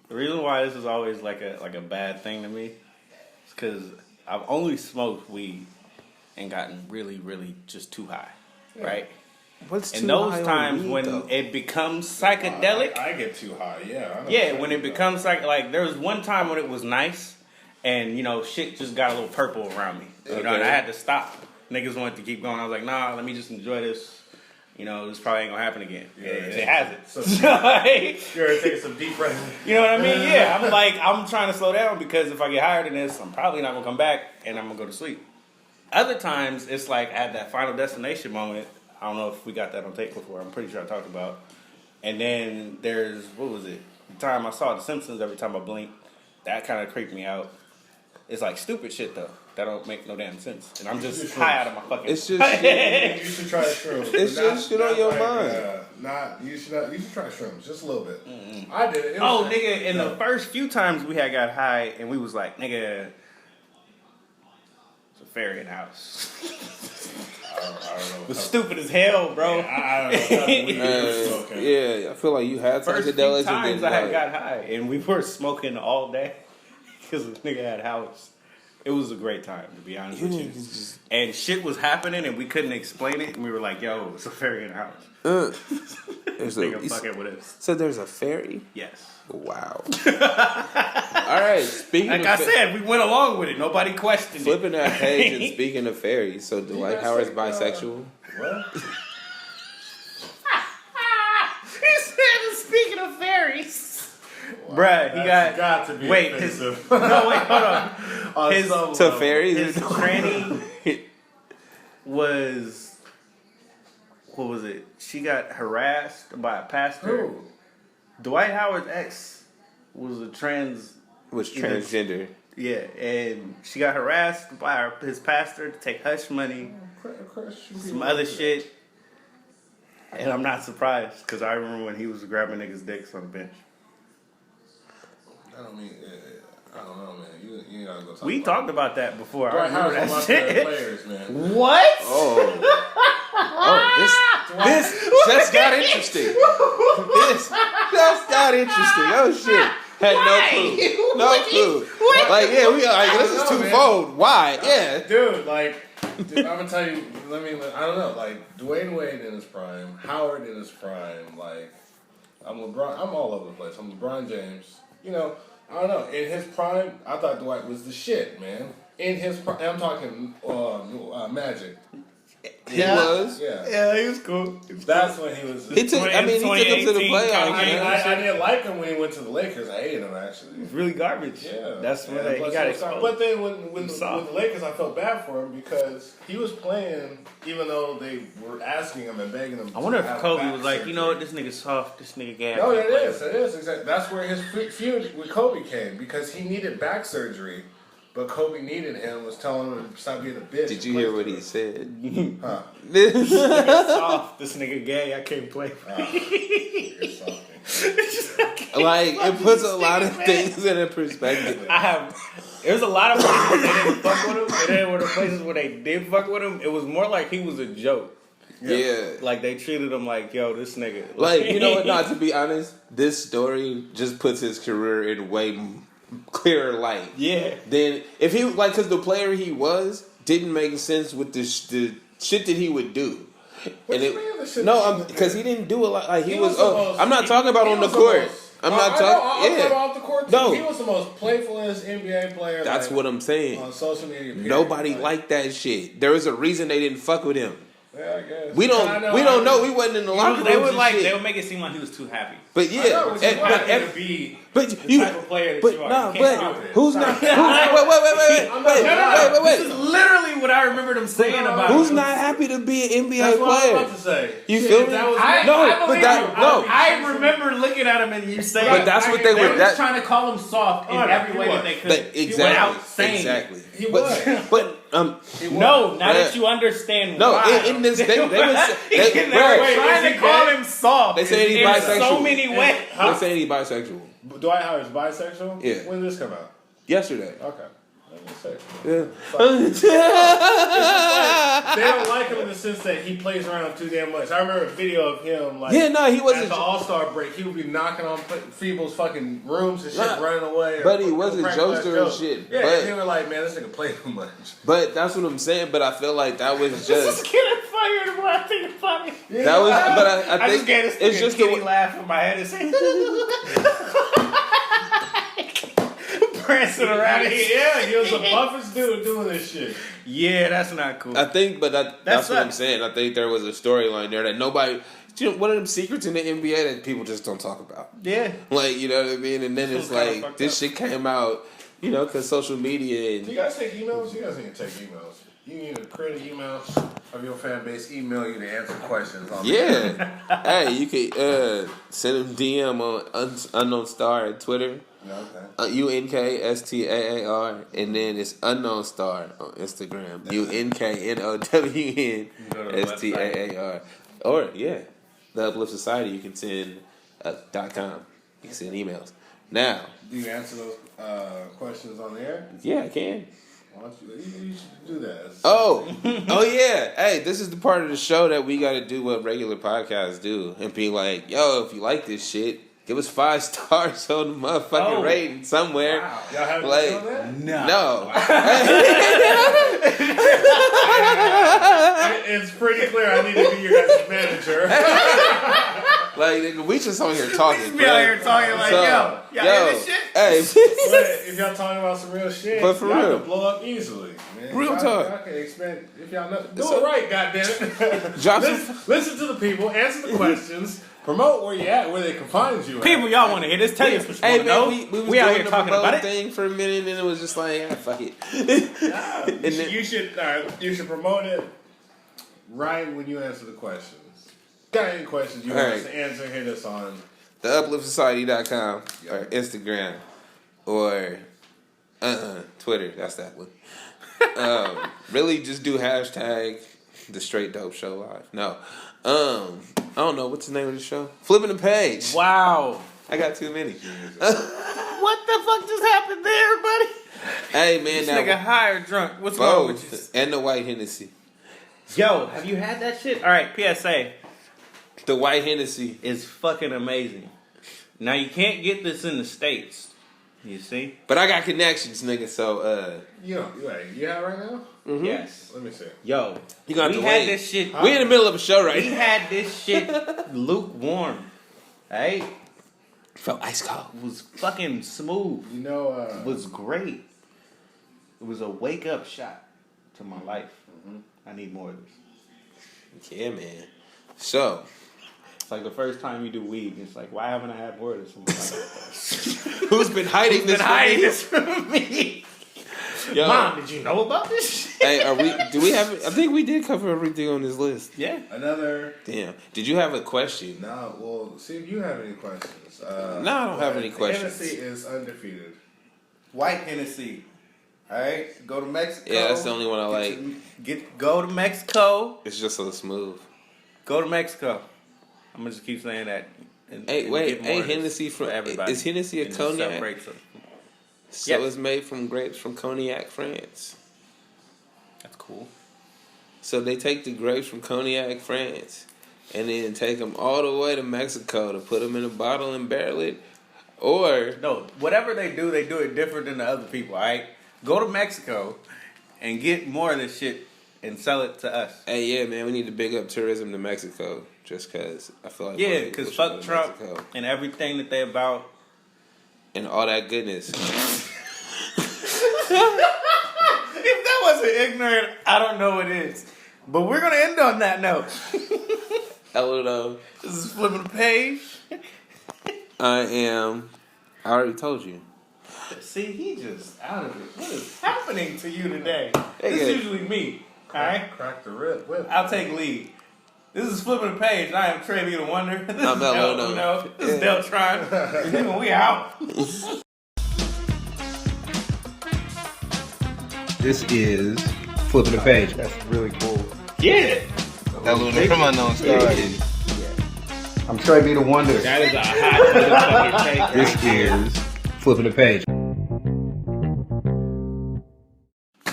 The reason why this is always like a bad thing to me is because I've only smoked weed and gotten really, really just too high, right? What's And those times when it becomes psychedelic, I get too high. Yeah. yeah, when it becomes like there was one time when it was nice, and shit just got a little purple around me, and I had to stop. Niggas wanted to keep going. I was like, nah, let me just enjoy this. This probably ain't gonna happen again. Yeah, it hasn't. So Like, you're taking some deep breaths. you know what I mean? Yeah, I'm trying to slow down because if I get higher than this, I'm probably not gonna come back and I'm gonna go to sleep. Other times, it's like at that final destination moment. I don't know if we got that on tape before. I'm pretty sure I talked about. And then there's, what was it? The time I saw The Simpsons, every time I blinked, that kind of creeped me out. It's like stupid shit though. That don't make no damn sense. And I'm just high out of my fucking. It's just shit. You should try shrooms. It's just shit on your mind. You should try shrooms just a little bit. I did it. Oh, nigga! In the first few times we got high, and we was like, nigga, it's a fairy in the house. I don't know. It was stupid as hell, bro. I don't know. Yeah, I feel like you had First few psychedelics. times and I then, had got high, and we were smoking all day because the nigga had house. It was a great time, to be honest with you. And shit was happening, and we couldn't explain it, and we were like, yo, it's a fairy in the house. There's Nigga fucking with us. So there's a fairy? Yes. Wow. All right, speaking Like of I said, we went along with it. Nobody questioned flipping it. that page and speaking of fairies, so Dwight guys Howard's think, bisexual? What? Bruh, he got to be wait, offensive. no, wait, hold on. His Teferi. tranny was, what was it? She got harassed by a pastor. Who? Dwight Howard's ex was transgender. Yeah, and she got harassed by his pastor to take hush money, some other shit. And I'm not surprised, because I remember when he was grabbing niggas' dicks on the bench. I don't know, man. You gotta go talk We about talked about that before. Dwight I remember Howard's one that of my favorite shit. players, man. What? This just got interesting. This just got interesting. Oh shit. Had no clue. Like, yeah, we like this is twofold. Why? Yeah. Dude, I'm gonna tell you, I don't know, like, Dwayne Wade in his prime, Howard in his prime, like, I'm LeBron, I'm all over the place. I'm LeBron James. You know, I don't know. In his prime, I thought Dwight was the shit, man. In his prime, I'm talking Magic. He was. Yeah. He was cool. That's when he was. He took him to the 2018 playoffs. I didn't like him when he went to the Lakers. I hated him, actually. It's really garbage. Yeah. That's when he got exposed. But then with the Lakers, I felt bad for him because he was playing, even though they were asking him and begging him. I wonder to if have Kobe back was like, surgery. you know what, this nigga soft, this nigga gay. No, it is exactly. That's where his feud with Kobe came because he needed back surgery, but Kobe needed him, was telling him to stop being a bitch. Did you hear what he said? Huh? This nigga soft, this nigga gay, I can't play. You're something. Like, it puts a lot of things in perspective. There's a lot of places where they didn't fuck with him, and then were the places where they did fuck with him. It was more like he was a joke. Yeah. Like, they treated him like, yo, this nigga. Like, you know what? Not to be honest, this story just puts his career in way clearer light. Yeah. Then, if he, like, because the player he was didn't make sense with the shit that he would do. What And you mean the shit no, that he would because do? he didn't do a lot. Like, he was. the most- I'm not talking about he on the was court. most- I'm I not know, talking. I'm Yeah. talking off the court. No. He was the most playfulest NBA player. That's what I'm saying. On social media. Period. Nobody liked that shit. There was a reason they didn't fuck with him. Yeah, I guess. We don't know. We wasn't in the locker They rooms would and shit. they would make it seem like he was too happy. But yeah, know, which is why I to be but the you, type of player that but you are. nah, You can't but stop it. who's not? Wait. This is literally what I remember them saying about Who's him. not happy to be an NBA That's what I was player? about to say. You Shit, feel if me? that was I me- believe you. I remember looking at him and you saying, But that's what they were were. just trying to call him soft in Oh, every he way was. that they could. Exactly. Without saying Exactly. He was. But No, now Yeah. that you understand no. why. In this, they was they were trying to call him soft. They said he's in bisexual. so many ways. They saying he's bisexual. Dwight Howard's bisexual? Yeah. When did this come out? Yesterday. Okay. Let me say. Yeah. They don't like him in the sense that he plays around too damn much. I remember a video of him like Yeah, no, he wasn't. at the All-Star break. He would be knocking on people's fucking rooms and shit, Nah, running away. but he or was a cracking jokester and jokes. shit, Yeah, but- and they were like, man, this nigga play too much. But that's what I'm saying. But I feel like that was This just. is getting fired when I think about it. That was. But I I think just gave this it's just the. laugh in my head and saying, prancing around. He was the buffest dude doing this shit. Yeah, that's not cool. I think, but that's what I'm sucks. saying. I think there was a storyline there that nobody. You know, one of them secrets in the NBA that people just don't talk about. Yeah. Like, you know what I mean? And then it's Kinda like, fucked this up. shit came out, you know, because social media Do and. you guys take emails? You guys need to take emails. You need to create an email of your fan base, email you to answer questions. On Yeah. Hey, you could send them DM on Unknown Star at Twitter. Okay. UNKSTAAR, and then it's Unknown Star on Instagram. UNKNOWNSTAAR. Or, yeah, the Uplift Society, you can send .com. You can send emails. Now, Do you answer those questions on the air? yeah, I can. Why don't you should do that. Oh yeah. Hey, this is the part of the show that we got to do what regular podcasts do and be like, yo, if you like this shit, give us 5 stars on the motherfucking rating somewhere. Wow. Y'all haven't Like, done that? No. It's pretty clear I need to be your guys' manager. Like, nigga, we just on here talking. Be out here talking like, y'all hear this shit? Hey, But if y'all talking about some real shit, But for y'all real. can blow up easily. Man. Real y'all, talk. Y'all can expect if y'all know. Do So- it right, goddammit. Drop some- Listen to the people, answer the questions. Promote where you at, where they can find you. People, y'all want to hear this? Tell us what you Hey want to know. man, we was We out doing here the talking about promote it. thing for a minute, and it was just like, fuck it. You should promote it right when you answer the questions. Got any questions you want us to answer? Hit us on theupliftsociety.com or Instagram or Twitter. That's that one. Really, just do hashtag the Straight Dope Show Live. No, I don't know what's the name of the show. Flipping the page. Wow. I got too many. What the fuck just happened there, buddy? Hey man, This now nigga high or drunk? What's wrong with you? both and the white Hennessy. Yo, have you had that shit? All right, PSA The white Hennessy. is fucking amazing. Now you can't get this in the States. You see? But I got connections, nigga. So you have right now? mm-hmm. Yes. Let me see. Yo, You gonna have we to had wait. this shit. We in the middle of a show right We now. had this shit lukewarm. Right? Felt ice cold. It was fucking smooth. You know, It was great. It was a wake up shot to my life. I need more of this. Yeah, man. So It's like the first time you do weed. It's like, why haven't I had more of this in my life? who's been hiding this? from me? this from me? Yo. Mom, did you know about this shit? Hey, do we have? I think we did cover everything on this list. Yeah. another. Damn. Did you have a question? No, well, see if you have any questions. No, I don't have any questions. Hennessy is undefeated. White Hennessy. All right, go to Mexico. Yeah, that's the only one I like. Go to Mexico. It's just so smooth. Go to Mexico. I'm gonna just keep saying that. And, Hey, and wait, get more ain't of this Hennessy for from? everybody? Is Hennessy a And just cognac? celebrate some- So Yes. it's made from grapes from Cognac, France. That's cool. So they take the grapes from Cognac, France, and then take them all the way to Mexico to put them in a bottle and barrel it. Or No, whatever they do it different than the other people. All right, go to Mexico and get more of this shit and sell it to us. hey, yeah, man, we need to big up tourism to Mexico just because I feel like Yeah, more because people should fuck go to Trump Mexico. and everything that they about. And all that goodness. If that wasn't ignorant, I don't know what is. But we're gonna end on that note. Hello, This is flipping the page. I already told you. See, he just out of it. What is happening to you today? Hey, This yeah. is usually me. All right, Crack the whip. I'll take lead. This is flipping the page. I am Trey the Wonder. This I'm is Elo, Del no. Uno. This is Deltron. We out. This is Flipping the Page. That's really cool. Yeah. Alot from Unknown Stories. I'm Trey B. the Wonder. That is a hot motherfucking take. This is Flipping the Page.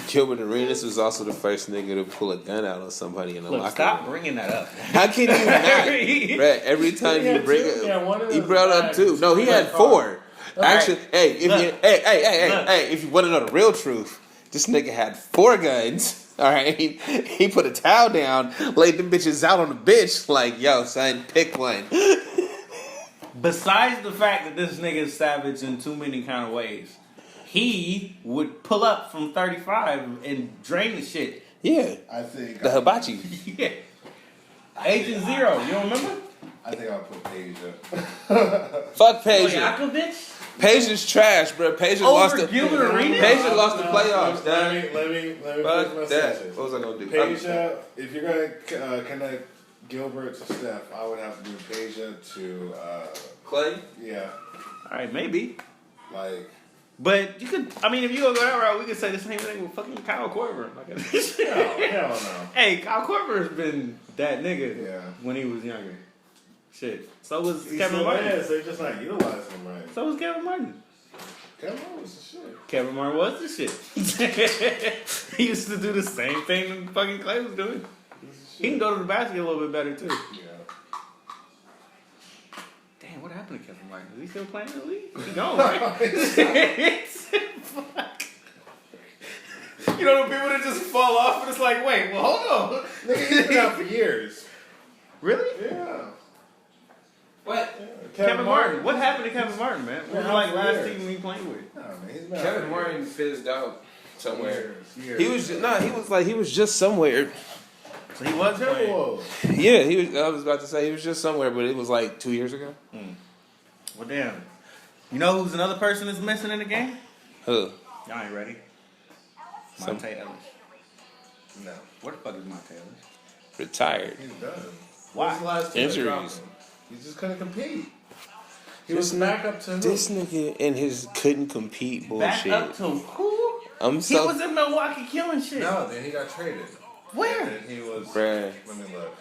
Gilbert Arenas was also the first nigga to pull a gun out on somebody in a Look, locker stop room. bringing that up. How can you not? Brett, every time He you had bring two. it, Yeah, one of he those brought up guys. two. No, he had four. Actually, hey, if Look. you, Look. hey, if you want to know the real truth, this nigga had 4 guns. All right, he put a towel down, laid them bitches out on the bench, like, yo, son, pick one. Besides the fact that this nigga is savage in too many kind of ways, he would pull up from 35 and drain the shit. Yeah, I think the hibachi. Yeah. Agent Zero, you don't remember? I think I'll put Paige up. Fuck Peja. Stojakovic? Peja's trash, bro. Peja lost the. Gilbert Arenas? Peja lost the playoffs, Let dog. me finish Fuck my that. sentence. What was I gonna do? Peja, if you're gonna connect Gilbert to Steph, I would have to do Peja to Clay. yeah, Alright, maybe. like But you could, I mean, if you go that route, we could say the same thing with fucking Kyle Korver. hell no. Hey, Kyle Korver's been that nigga Yeah. when he was younger. Shit. So was He Kevin still Martin. is, they're just not utilizing him right. So was Kevin Martin. Kevin was the shit. Kevin Martin was the shit. He used to do the same thing that fucking Clay was doing. He can go to the basket a little bit better too. Yeah. Damn, what happened to Kevin Martin? Is he still playing in the league? He gone, right? Fuck. You know the people that just fall off and it's like, wait, well, hold on. Nigga, he's been out for years. Really? Yeah. What? Kevin Martin. What happened to Kevin Martin, man? What was Yeah, like for last years. team he played with? No, man, he's been out Kevin for Martin fizzed out somewhere. years. He was he was just somewhere. So he was playing. Timberwolves. Yeah, he was. I was about to say he was just somewhere, but it was like 2 years ago. Well, damn. You know who's another person that's missing in the game? Who? Y'all ain't ready. Monte Ellis. No. Where the fuck is Monte Ellis? Retired. He's done. Why? What's the last team that dropped Injuries. him? He just couldn't compete. He was back up to who? This nigga and his couldn't compete Back bullshit. up to who? I'm He so. was in Milwaukee killing shit. No, then he got traded. Where? And then he was. Bruh. Let me look.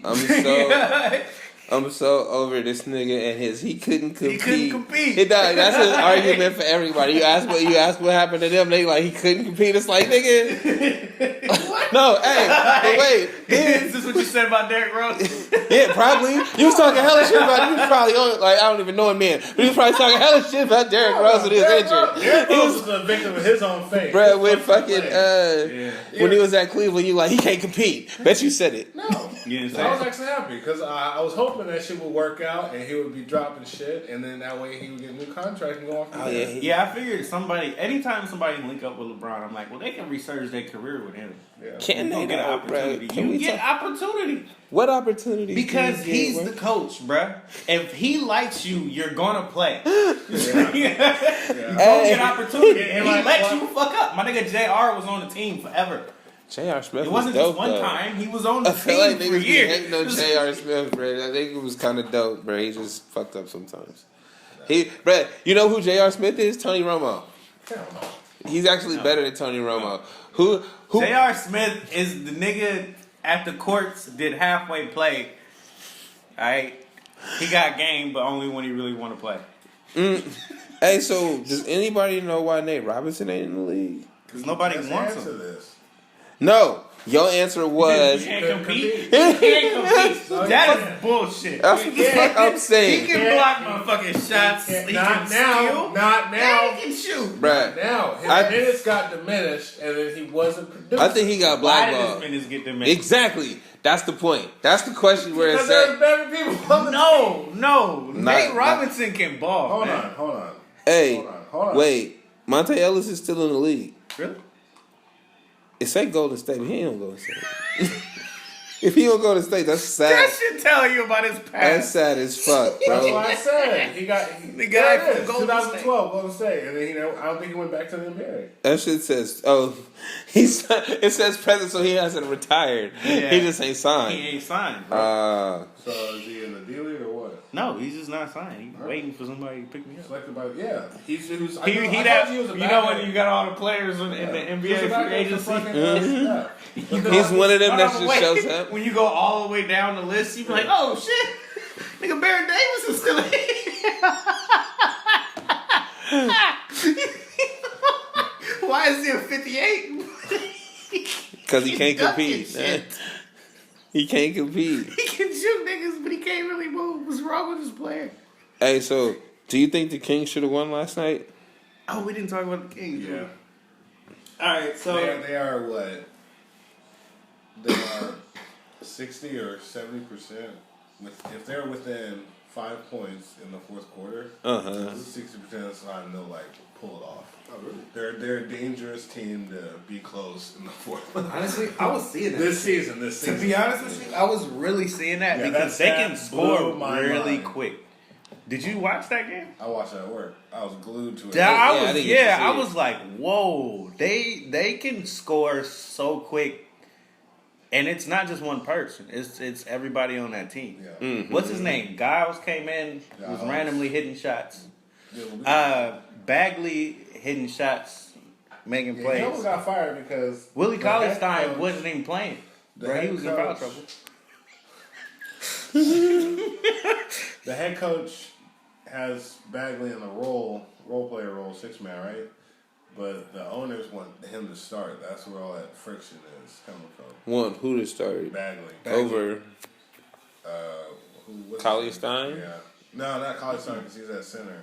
I'm so. I'm so over this nigga and his. He couldn't compete. He couldn't compete. That's an argument for everybody. You ask what happened to them. They like he couldn't compete. It's like nigga. No, hey, but wait. Is this what you said about Derrick Rose? Yeah, probably. You was talking hella shit about. You was probably on, like I don't even know him, man. But you was probably talking hella shit about Derrick Rose when he was injured. Derrick He Rose was, was a victim of his own fate. bruh, with fucking Yeah. when he was at Cleveland, you like he can't compete. Bet you said it. No. You didn't say I was it? actually happy because I was hoping that shit would work out and he would be dropping shit, and then that way he would get a new contract and go on from Oh there. yeah, Yeah, I figured anytime somebody link up with LeBron, I'm like, well, they can resurge their career with him. Yeah. Can You they get an though, opportunity. bruh? Can You we get talk? opportunity. What opportunities? Because do you he's get, the bruh? coach, bruh. If he likes you, you're gonna play. You Yeah. don't get opportunity. And He like, lets what- you fuck up. My nigga JR was on the team forever. J.R. Smith It was wasn't dope, just one though. time. He was on the I feel team like for niggas be years. hating on J.R. Smith, bro. I think it was kind of dope, bro. He just fucked up sometimes. Bro, you know who J.R. Smith is? Tony Romo. Hell no. He's actually better than Tony Romo. Who? JR Smith is the nigga at the courts did halfway play. Alright? He got game, but only when he really want to play. Hey, so does anybody know why Nate Robinson ain't in the league? Because nobody Let's wants answer him. this. No. Your answer was. He can't Couldn't compete. He compete. can't compete. No, he That can't. is bullshit. That's what the fuck I'm He saying. can block motherfucking shots. He Not can now. steal. Not now. And he can shoot. Bruh. Now, his I- minutes got diminished, and then he wasn't producing. I think he got Why did blackballed. his minutes get diminished? Exactly. That's the point. That's the question where because it's there's at. better people on the team. No. Nate Not- Robinson can ball. Hold man. on, hold on. Hey, Hold on. wait. Monte Ellis is still in the league. Really? It say Golden State, but he ain't gonna go to State. If he don't go to State, that's sad. That should tell you about his That's past. sad as fuck, That's bro. what I said. He got The guy there it from is, Golden 2012 Golden State, and then I don't think he went back to the NBA. That shit says, it says present, so he hasn't retired. Yeah. He just ain't He signed. ain't signed, bro. So is he in the D League or what? No, he's just not signed. He's waiting for somebody to pick me up. Selected by he was. I He thought that, he was a you know backup. when you got all the players in the He was a NBA backup free to agency. fucking, Steph. He's one of them that just Wait, shows up. When you go all the way down the list, you be like, oh shit, nigga Baron Davis is still in. Why is he a 58? Because he can't dunking compete. shit. He can't compete. He can shoot niggas, but he can't really move. What's wrong with this player? Hey, so do you think the Kings should have won last night? Oh, we didn't talk about the Kings. Yeah. All right, so They are what? They are 60 or 70%. If they're within 5 points in the fourth quarter, 60% is not to like pull it off. Oh, really? They're a dangerous team to be close in the fourth. honestly, I was seeing that This season. To be honest with you, I was really seeing that Yeah, because that they can stat blew score my really mind. quick. Did you watch that game? I watched that at work. I was glued to it. I didn't get to see I it. was like, whoa, they can score so quick, and it's not just one person; it's everybody on that team. Yeah. What's his name? Giles came in, was Giles. randomly hitting shots. Yeah, Bagley hitting shots, making he plays. almost got fired because Willie the Cauley head Stein coach- wasn't even playing. the Bro, he head was in foul coach- trouble. The head coach has Bagley in the role player role, 6-man, right? But the owners want him to start. That's where all that friction is coming from. One, who to start Bagley. over What's Cauley his name? Stein? Yeah. No, not Cauley Stein because he's at center.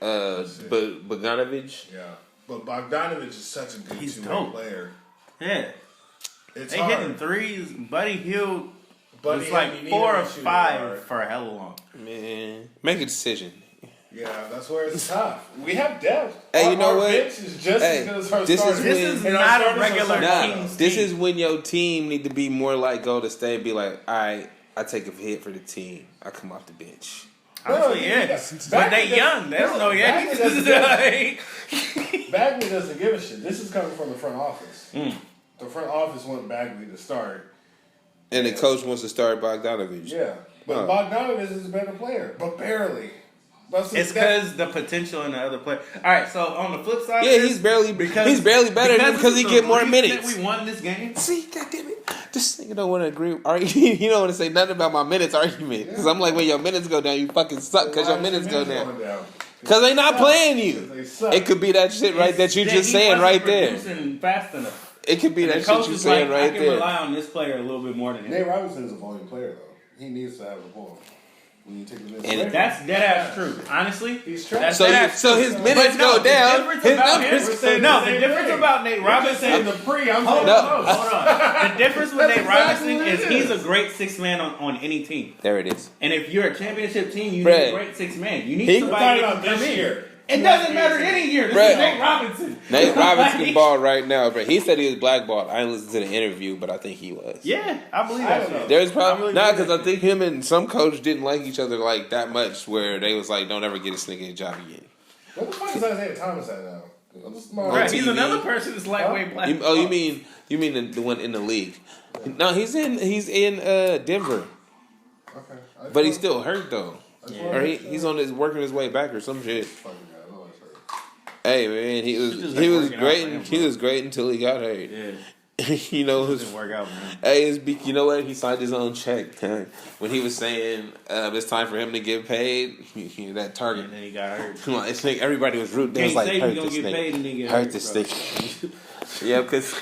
Bogdanovich? Yeah. But Bogdanovich is such a good He's two-way dope. player. Yeah, It's they hard. hitting threes. Buddy Hield Buddy was Hield, like you need 4 him or to shoot 5 hard. for hella long. Man, make a decision. Yeah, that's where it's tough. We have depth. Hey, you know our what? bench is just as good as our this is starters. This is when- And our not a starters are regular starters. Kings This team. is when your team need to be more like Golden State and be like, all right, I take a hit for the team. I come off the bench. Honestly, yeah. But they young. They don't know yet. Bagley doesn't give a shit. This is coming from the front office. The front office want Bagley to start. And the coach wants to start Bogdanovich. Yeah. But Bogdanovich is a better player. But barely. It's because the potential in the other player. All right, so on the flip side, Yeah, he's barely better because he get more minutes. That we won this game. See, goddamn it, this nigga don't want to agree. You don't want to say nothing about my minutes argument because I'm like, when your minutes go down, you fucking suck because your minutes go down. Because they not playing you. It could be that shit right that you just saying right there. Fast enough. It could be that shit you saying right I can there. rely on this player a little bit more than him. Nate Robinson is a volume player though. He needs to have the ball. When you take the minutes away. That's dead ass true. Honestly, He's trash. So his minutes go down. His numbers. The difference about Nate Robinson. Hold on. The difference with Nate Robinson is he's a great six man on any team. There it is. And if you're a championship team, you need a great six man. You need somebody that can come in. It doesn't matter any year. This is Nate Robinson. Nate Robinson ball right now, bro. He said he was blackballed. I didn't listen to the interview, but I think he was. Yeah, I believe that. There's probably because I think him and some coach didn't like each other like that much, where they was like, "Don't ever get this nigga a job again." What the fuck is Isaiah Thomas at now? Right, he's another person that's lightweight black. You mean the one in the league? No, he's in Denver, Okay. but he's still hurt though, Yeah. or he's on his working his way back or some shit. Hey man, he was great until he got hurt. Yeah. You know, Didn't work out, man. hey, you know what? He signed his own check when he was saying it's time for him to get paid. That target, And then he got hurt. come on, this nigga, everybody was rooting. They was like, hurt this nigga, hurt this nigga. Yeah, because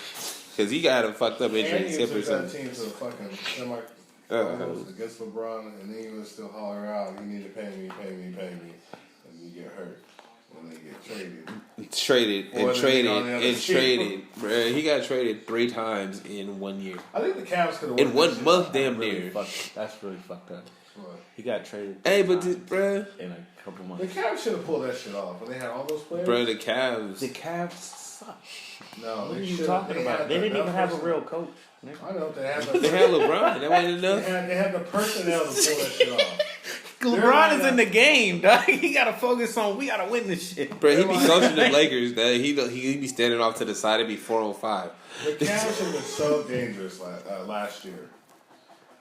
he got a fucked up injury, And he hip or took that something. team to the fucking semi-finals against LeBron, and then he was still hollering out, "You need to pay me," and you get hurt. And they get traded. Traded. Bruh, he got traded 3 times in 1 year. I think the Cavs could have In 1 month, damn near. That's really fucked up. What? He got traded. Hey, but bruh, in a couple The months. Cavs should have pulled that shit off when they had all those players. bruh, the Cavs. The Cavs suck. No, What are they you should. talking about? They didn't even have a real coach. I know they had. They had LeBron. That wasn't enough. They had the personnel to pull that shit off. LeBron is in the game, dog. He gotta focus on. We gotta win this shit. Bro, he be coaching the Lakers. That he be standing off to the side. It'd be 405. The Cavs should have been so dangerous last year.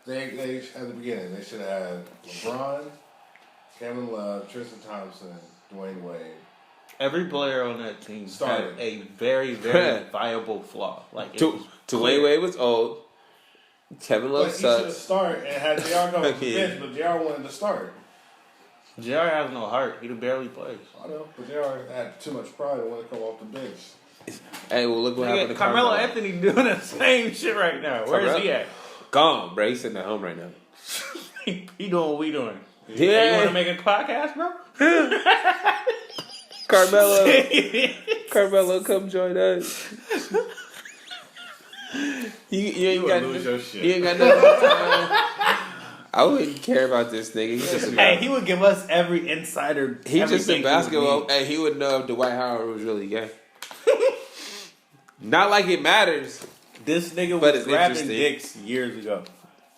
They at the beginning they should have had LeBron, Kevin Love, Tristan Thompson, Dwayne Wade. Every player on that team Started. had a very, very viable flaw. Like Dwayne Wade was old. Kevin Love But he should have sucks. started and had JR come off the bench, but JR wanted to start. JR has no heart. He barely plays. I know, but JR had too much pride and wanted to come off the bench. Hey, well, look what happened to Carmelo Anthony doing the same shit right now. Where is he at? Gone, bro. He's sitting at home right now. He doing what we doing. Yeah. Hey, you want to make a podcast, bro? Carmelo, come join us. You ain't got lose your shit. You ain't got nothing time. I wouldn't care about this nigga. He's just Hey, he would give us every insider. He's just a everything basketball. we need. Hey, he would know if Dwight Howard was really gay. Not like it matters. This nigga But was it's grabbing interesting. dicks years ago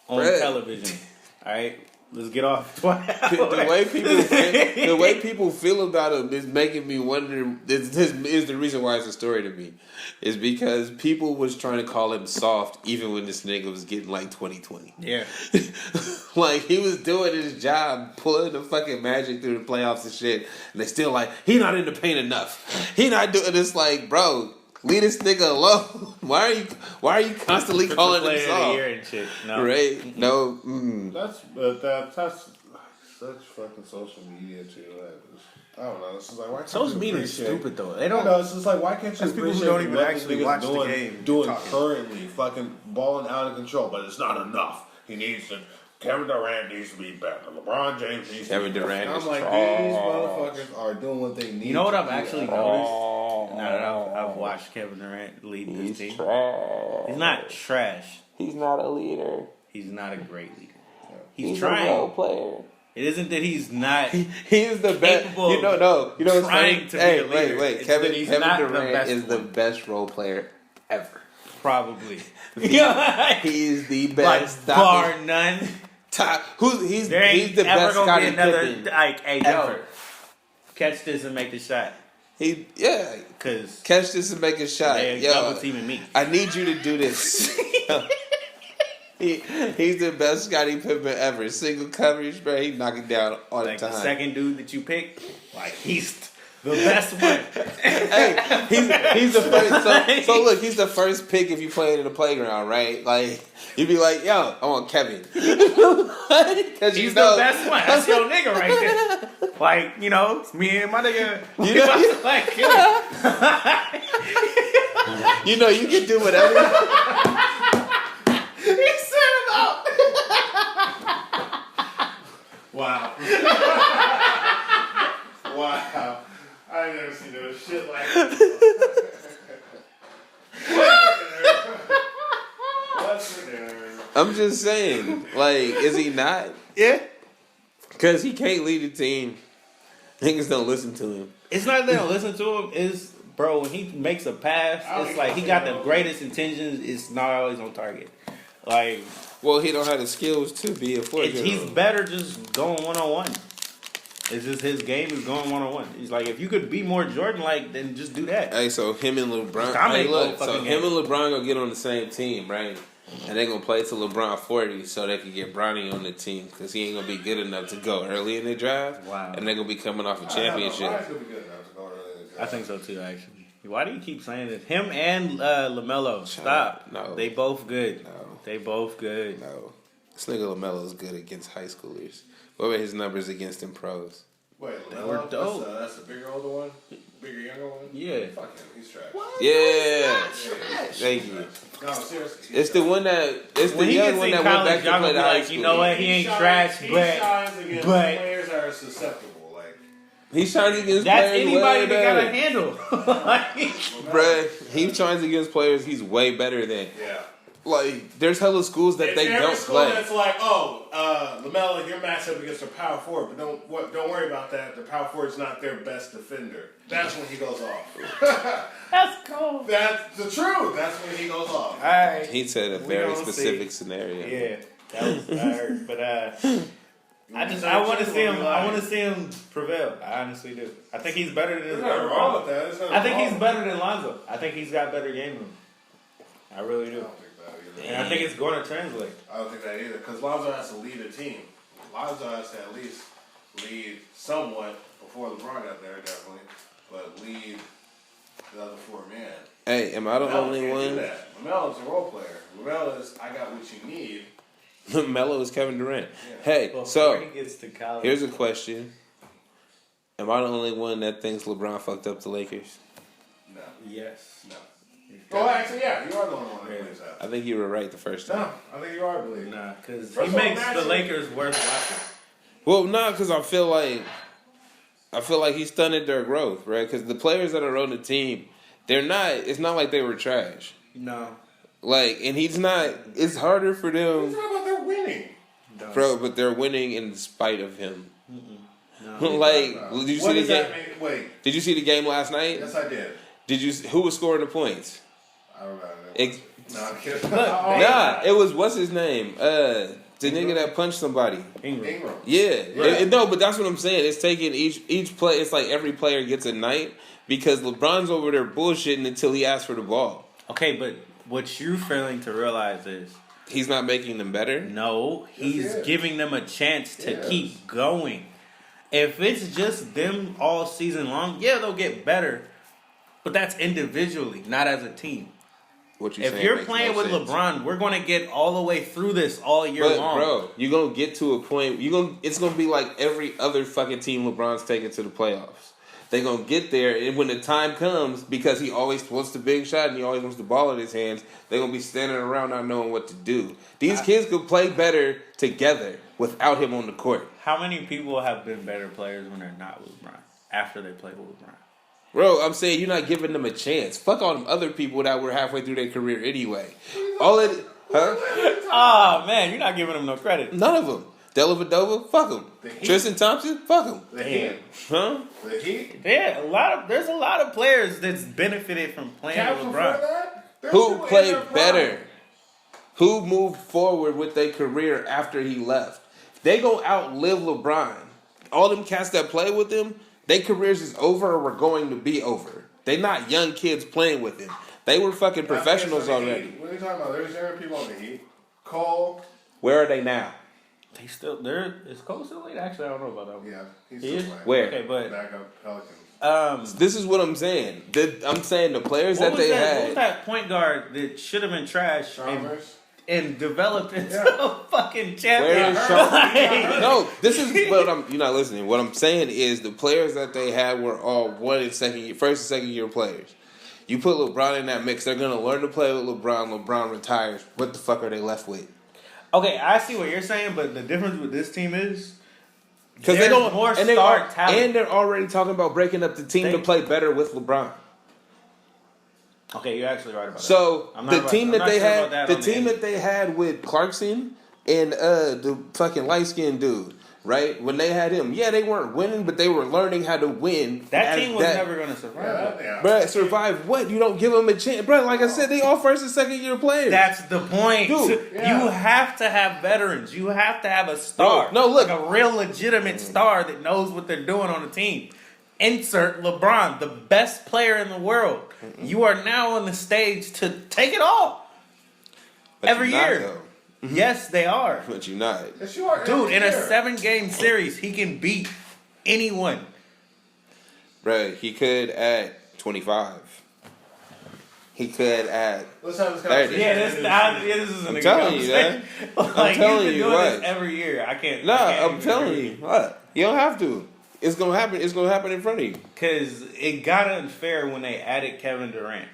on Bruh. television. All right, let's get off. The way people feel about him is making me wonder. This is the reason why it's a story to me. Is because people was trying to call him soft even when this nigga was getting like 2020. Yeah. Like he was doing his job, pulling the fucking Magic through the playoffs and shit, and they still like he not in the paint enough. He not doing this. Like, bro, leave this nigga alone. Why are you constantly calling him soft? And shit. No. Right? No. That's such fucking social media too. I don't know. It's just like why can't Social you media is appreciate- stupid though. They I don't. know. It's just like why can't you That's people who appreciate don't even what actually niggas watch the doing, game doing talking. currently, fucking balling out of control, but it's not enough. He needs to. Kevin Durant needs to be better. LeBron James needs Kevin to be Durant better. is I'm like, trash. these motherfuckers are doing what they need. You know what to I've do. actually noticed? Now that I've watched Kevin Durant lead this team, he's not trash. He's not a leader. He's not a great leader. He's trying. a role player. It isn't that he's not. He is the best. capable You know what's trying funny? to be a leader. Wait. It's that Kevin he's not the Durant best is the one. best role player ever. Probably. He is the best. Like, bar none. He's There ain't he's the ever best gonna Scottie be another Pippen. like, hey, yo, ever. catch this and make the shot. Cause catch this and make a shot. Double teaming me. I need you to do this. He's the best Scottie Pippen ever. Single coverage, bro. He knock it down all Like the time. the second dude that you picked, like he's the best one. Hey, he's the first. So look, he's the first pick if you play it in the playground, right? Like you'd be like, yo, I want Kevin. Because He's the best one. That's your nigga right there. Like, it's me and my nigga. Like, you can do whatever. he said about. Wow. Wow. I ain't never seen no shit like that. What's the nerve? I'm just saying, like, is he not? Yeah. Because he can't lead the team. Niggas don't listen to him. It's not that they don't listen to him. It's, bro, when he makes a pass, it's like he got the greatest intentions. It's not always on target. Like, well, he don't have the skills to be a four. he's better just going one-on-one. It's just his game is going one-on-one. He's like, if you could be more Jordan-like, then just do that. Hey, so him and LeBron. Dominate Hey, look, the so fucking him game. and LeBron gonna get on the same team, right? And they're gonna play till LeBron 40, so they can get Bronny on the team because he ain't gonna be good enough to go early in the draft. Wow. And they're gonna be coming off a championship. Brian's gonna be good enough to go early in the draft. I think so too, actually. Why do you keep saying this? Him and LaMelo. Stop. No. They both good. No. They both good. No, this nigga LaMelo is good against high schoolers. What were his numbers against them pros? Wait, They LaMelo? were dope. That's the bigger older one? Bigger younger one? Yeah. Fuck him, he's trash. Yeah, thank you. No, seriously. It's the one that it's When the he young gets one in that went back college, to y'all play gonna be the high like, school. you know what? He ain't trash, he but shines against players that are susceptible. Like, He shines against that's players anybody way that got a better. handle. Like, Bruh, he shines against players he's way better than. yeah. Like, there's hella schools that they don't play. That's like, LaMelo, your matchup against a power forward, but don't worry about that. The power forward's not their best defender. That's when he goes off. that's cool. That's the truth. That's when he goes off. All right. He said a We very gonna specific see. scenario. Yeah, that was hurt. But I want to see him. I want to see him prevail. I honestly do. I think he's better than. There's nothing wrong with that. There's nothing I think wrong he's with better than Lonzo. I think he's got better game room. I really that. I do. don't think that either. And I think it's going to translate. I don't think that either. Because Lonzo has to lead a team. Lonzo has to at least lead somewhat before LeBron got there, definitely. But lead the other four men. Hey, am I the LaMelo only can't do one? that. LaMelo's a role player. LaMelo is, I got what you need. Melo is Kevin Durant. Yeah. Hey, Before so he gets to college, here's a question. Am I the only one that thinks LeBron fucked up the Lakers? No. yes. No. Well, actually, yeah, you are the only one that believes that. I think you were right the first time. No, I think you are believing. Nah, because First he of all, makes the imagine- Lakers worth watching. Well, no, because I feel like he stunted their growth, right? Because the players that are on the team, they're not. It's not like they were trash. No. Like, and he's not. It's harder for It's them, not about they're winning. bro. But they're winning in spite of him. No. Like, did you What see the does game? that mean? Wait, Did you see the game last night? yes, I did. Did you? Who was scoring the points? I don't know. Ex- No, I'm kidding. Nah, it was what's his name? The nigga that punched somebody. Ingram. Yeah, Right. no, but that's what I'm saying. It's taking each play. It's like every player gets a night because LeBron's over there bullshitting until he asks for the ball. Okay, but what you're failing to realize is He's not making them better. no, he's he is. giving them a chance to Yes. keep going. If it's just them all season long, yeah, they'll get better. But that's individually, not as a team. What you If saying you're makes playing no with sense. LeBron, we're going to get all the way through this all year But long. bro, you're gonna get to a point. It's gonna be like every other fucking team LeBron's taking to the playoffs. They're gonna get there, and when the time comes, because he always wants the big shot and he always wants the ball in his hands, they're gonna be standing around not knowing what to do. These kids could play better together without him on the court. How many people have been better players when they're not with LeBron after they play with LeBron? Bro, I'm saying you're not giving them a chance. Fuck all them other people that were halfway through their career anyway. All it, huh? Oh man, you're not giving them no credit. None of them. Dellavedova, fuck him. Tristan Thompson, fuck him. The Heat. Huh? The Heat. Yeah, there's a lot of players that's benefited from playing with Captain for LeBron. that? There's Who people in played their prime. better? Who moved forward with their career after he left? They gonna outlive LeBron. All them cats that play with him, their careers is over or were going to be over. They not young kids playing with him. They were fucking professionals already. What are you talking about? There's younger people on the Heat. Cole. Where are they now? They still there. Is Cole still late? Actually, I don't know about that one. Yeah, he's He still is? playing. Where? Okay, but Backup Pelicans. This is what I'm saying. I'm saying the players what that was they that? What was had. that point guard that should have been trash Chalmers. and developed into a fucking champion? Where is Sean? No, this is what you're not listening. What I'm saying is the players that they had were all first and second year players. You put LeBron in that mix, they're gonna learn to play with LeBron. LeBron retires. What the fuck are they left with? Okay, I see what you're saying, but the difference with this team is Because they don't more and star talent. and they're already talking about breaking up the team to play better with LeBron. Okay, you're actually right about that. So I'm not the about- team I'm that not they sure about had, that the on the team end. that they had with Clarkson and the fucking light skinned dude, right? When they had him, yeah, they weren't winning, but they were learning how to win. that team was never going to survive. Bruh, survive what? You don't give them a chance. Bruh, like I said, they all first and second year players. That's the point. Dude, You have to have veterans. You have to have a star. No, look. Like a real legitimate star that knows what they're doing on the team. Insert LeBron, the best player in the world. You are now on the stage to take it all. But every you're not, year. though. Yes, they are. But you're not. Yes, you are. Dude, in a Every year. 7-game series, he can beat anyone. Bruh, he could at 25. He could at... Let's have this 30. conversation. This isn't I'm a telling good you, conversation. man. Like, telling he's been you doing what. this every year. I can't. Nah, I'm telling you. What? You don't have to. It's gonna happen. It's gonna happen in front of you. Because it got unfair when they added Kevin Durant.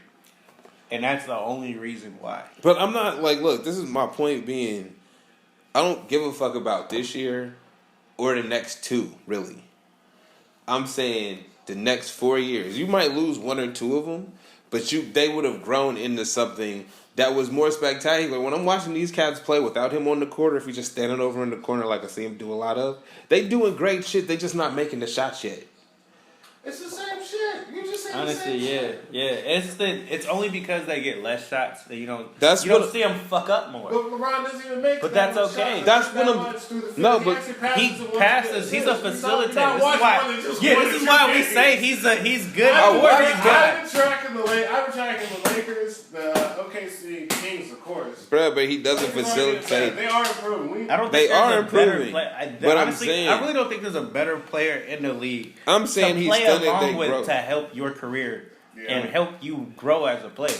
And that's the only reason why. But I'm not like, look, this is my point being, I don't give a fuck about this year or the next two, really. I'm saying the next 4 years. You might lose one or two of them, but they would have grown into something that was more spectacular. When I'm watching these cats play without him on the court, if he's just standing over in the corner like I see him do a lot of, they doing great shit. They just not making the shots yet. It's the same shit. You just said Honestly, the same yeah. shit. It's only because they get less shots that you don't That's you don't what- see them fuck up more. But LeBron doesn't even make But that that's much okay. shots. That's That what I'm- much through the No, field. but actually He passes. He's a facilitator. You're not This is watching why. more than just Yeah, one this or is two why we games. say he's good I've for been these guys. tracking the Lakers, the OKC Kings, of course. Bruh, but he doesn't facilitate. They are improving. I don't They think there's are a better improving. But I'm honestly, saying- I really don't think there's a better player in the league. I'm saying to he's play done it, along they with grow. to help your career Yeah. and help you grow as a player.